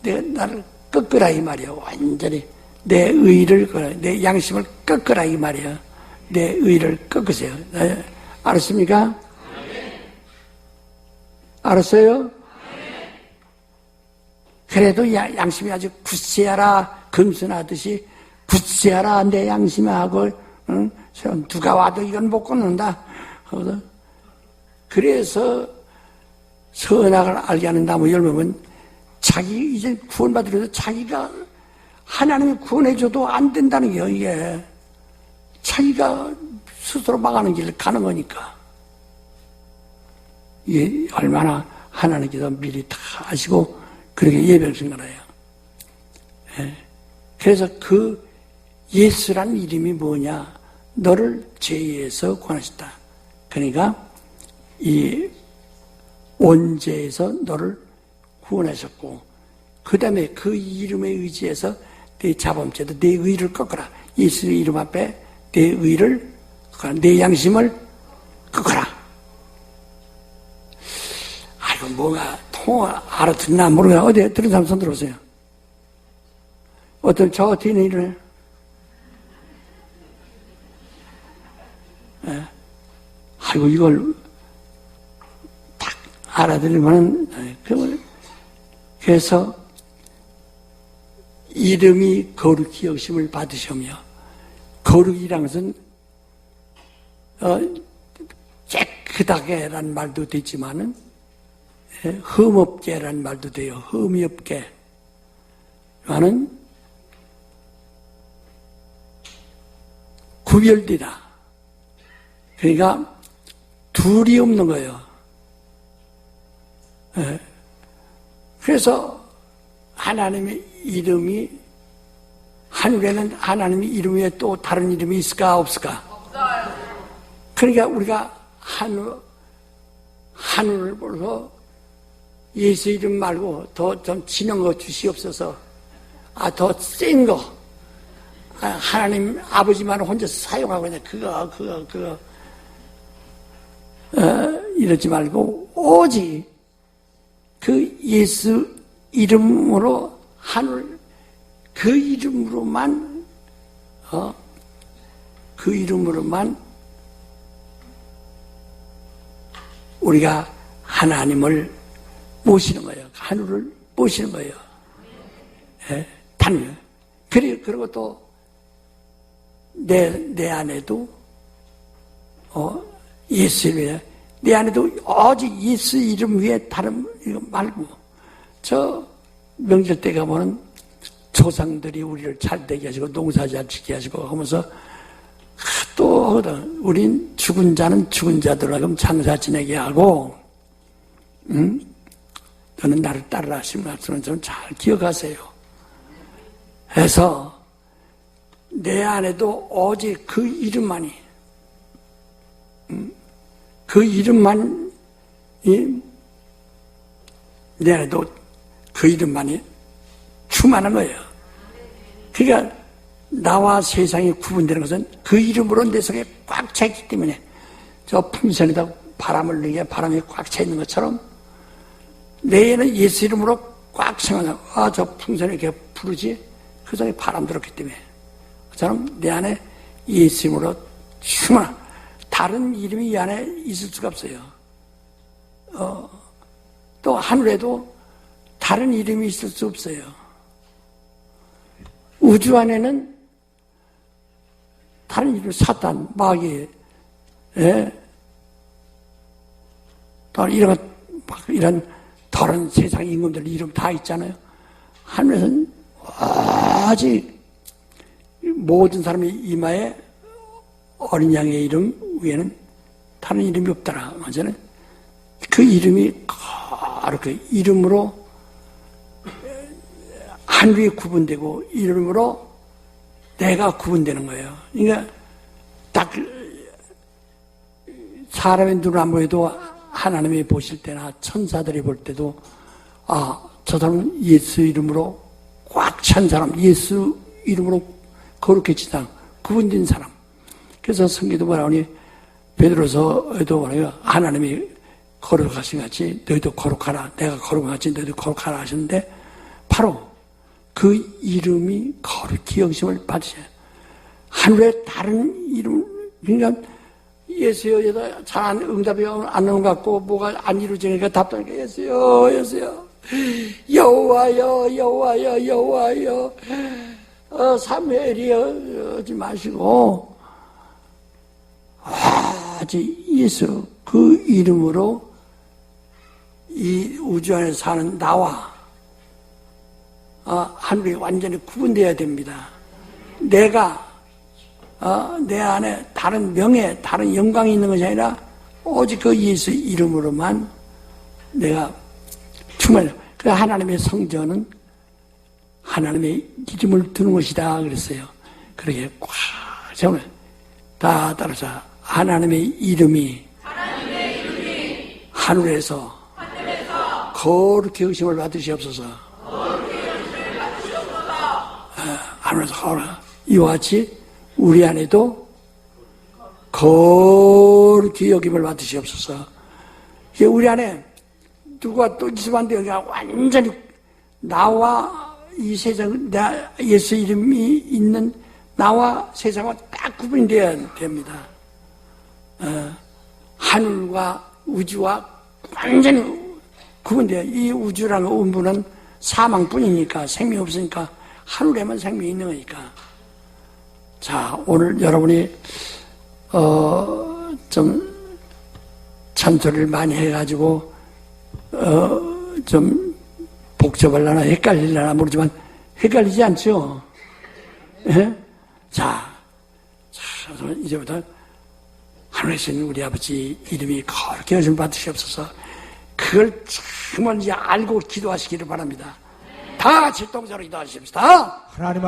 내가 나를 꺾으라 이 말이야. 완전히 내 의를, 내 양심을 꺾으라 이 말이야. 내 의를 꺾으세요. 알았습니까? 알았어요? 그래도 양심이 아주 굳세하라, 금순하듯이 굳세하라 내 양심이 하고, 응? 누가 와도 이건 못 걷는다. 그래서 선악을 알게 하는 나무 열매는 자기 이제 구원받으려서 자기가 하나님이 구원해줘도 안 된다는 게 이게 자기가 스스로 막아는 길을 가는 거니까. 이게 얼마나 하나님께서 미리 다 아시고 그렇게 예배를 생각해요. 그래서 그 예수란 이름이 뭐냐? 너를 죄에서 구원하셨다. 그러니까 이 원죄에서 너를 구원하셨고, 그 다음에 그 이름에 의지해서 내 자범죄도 내 의를 꺾어라. 예수의 이름 앞에 내 의를 꺾어라. 내 양심을 꺾어라. 아이고 뭐가 알아듣나 모르겠나. 어디 들은 사람 손 들어오세요. 어떤 저 뒤에 일어나요. 아이고 이걸 딱 알아들으면, 그래서 이름이 거룩히 여기심을 받으시며, 거룩이란 것은 깨끗하게란 말도 되지만은 흠없게란 말도 돼요. 흠이 없게. 나는 구별되다. 그러니까 둘이 없는 거예요. 그래서 하나님의 이름이, 하늘에는 하나님의 이름 외에 또 다른 이름이 있을까 없을까? 없어요. 그러니까 우리가 하늘을 보고 예수 이름 말고 더 좀 진한 거 주시옵소서. 더 센 거. 하나님 아버지만 혼자서 사용하고 있는 그거. 이러지 말고 오직 그 예수 이름으로 하늘, 그 이름으로만 우리가 하나님을 모시는 거예요. 하늘을 모시는 거예요. 단위. 그리고 또 내 안에도 예수 이름에, 내 안에도 오직 예수 이름 위에 다른 이거 말고, 저 명절 때 가면은 조상들이 우리를 잘 되게 하시고 농사 잘 짓게 하시고 하면서 또 하거든. 우린 죽은 자는 죽은 자들하고 장사 지내게 하고, 너는 나를 따르라 하신 말씀은 좀 잘 기억하세요. 해서 내 안에도 오직 그 이름만이, 그 이름만, 내 안에도 그 이름만이 충만한 거예요. 그러니까 나와 세상이 구분되는 것은 그 이름으로 내 속에 꽉 차 있기 때문에 저 풍선에다 바람을 넣게 바람이 꽉 차 있는 것처럼 내에는 예수 이름으로 꽉 차면 저 풍선이 이렇게 부르지 그 속에 바람 들었기 때문에 그처럼 내 안에 예수 이름으로 충만한 다른 이름이 이 안에 있을 수가 없어요. 또 하늘에도 다른 이름이 있을 수 없어요. 우주 안에는 다른 이름, 사탄, 마귀, 또 이런 다른 세상 임금들 이름 다 있잖아요. 하늘에서는 아직 모든 사람의 이마에 어린 양의 이름 위에는 다른 이름이 없더라. 맞아요. 그 이름이 그렇게 이름으로 하늘이 구분되고 이름으로 내가 구분되는 거예요. 그러니까 딱 사람의 눈을 안 보여도 하나님이 보실 때나 천사들이 볼 때도 저 사람은 예수 이름으로 꽉 찬 사람, 예수 이름으로 거룩해진 사람, 구분된 사람. 그래서 성경도 뭐라 하니 베드로서에도 뭐라요? 하나님이 거룩하신 같이 너희도 거룩하라. 내가 거룩한 같이 너희도 거룩하라 하셨는데 바로 그 이름이 거룩히 여기심을 받으셔요. 하늘에 다른 이름, 그러니까 예수여, 잘 응답이 안 오는 것 같고, 뭐가 안 이루어지니까 답답하니까, 예수여, 여호와여, 사무엘이여, 하지 마시고, 예수, 그 이름으로 이 우주 안에 사는 나와, 하늘이 완전히 구분되어야 됩니다. 내가 내 안에 다른 명예, 다른 영광이 있는 것이 아니라 오직 그 예수 이름으로만 내가 충만해요. 그 하나님의 성전은 하나님의 이름을 두는 것이다 그랬어요. 그렇게 꽉 정말 다 따라서 하나님의 이름이 하늘에서 거룩히 의심을 받으시옵소서. 하늘에서 이와 같이 우리 안에도 거룩히 여김을 받으시옵소서. 우리 안에 누가 또 있으면 안 돼요. 그냥 완전히 나와 이 세상, 예수 이름이 있는 나와 세상과 딱 구분이 되어야 됩니다. 하늘과 우주와 완전히 구분돼요. 이 우주라는 음부는 사망뿐이니까 생명이 없으니까 하늘에만 생명이 있는 거니까. 자, 오늘 여러분이 좀 참소리를 많이 해가지고 좀 복잡하려나 헷갈리려나 모르지만 헷갈리지 않죠? 예? 자, 이제부터 하늘에 계신 우리 아버지 이름이 거룩히 여김을 받으시옵소서. 그걸 정말 이제 알고 기도하시기를 바랍니다. 다 같이 동자로 기도하십시다. 하나님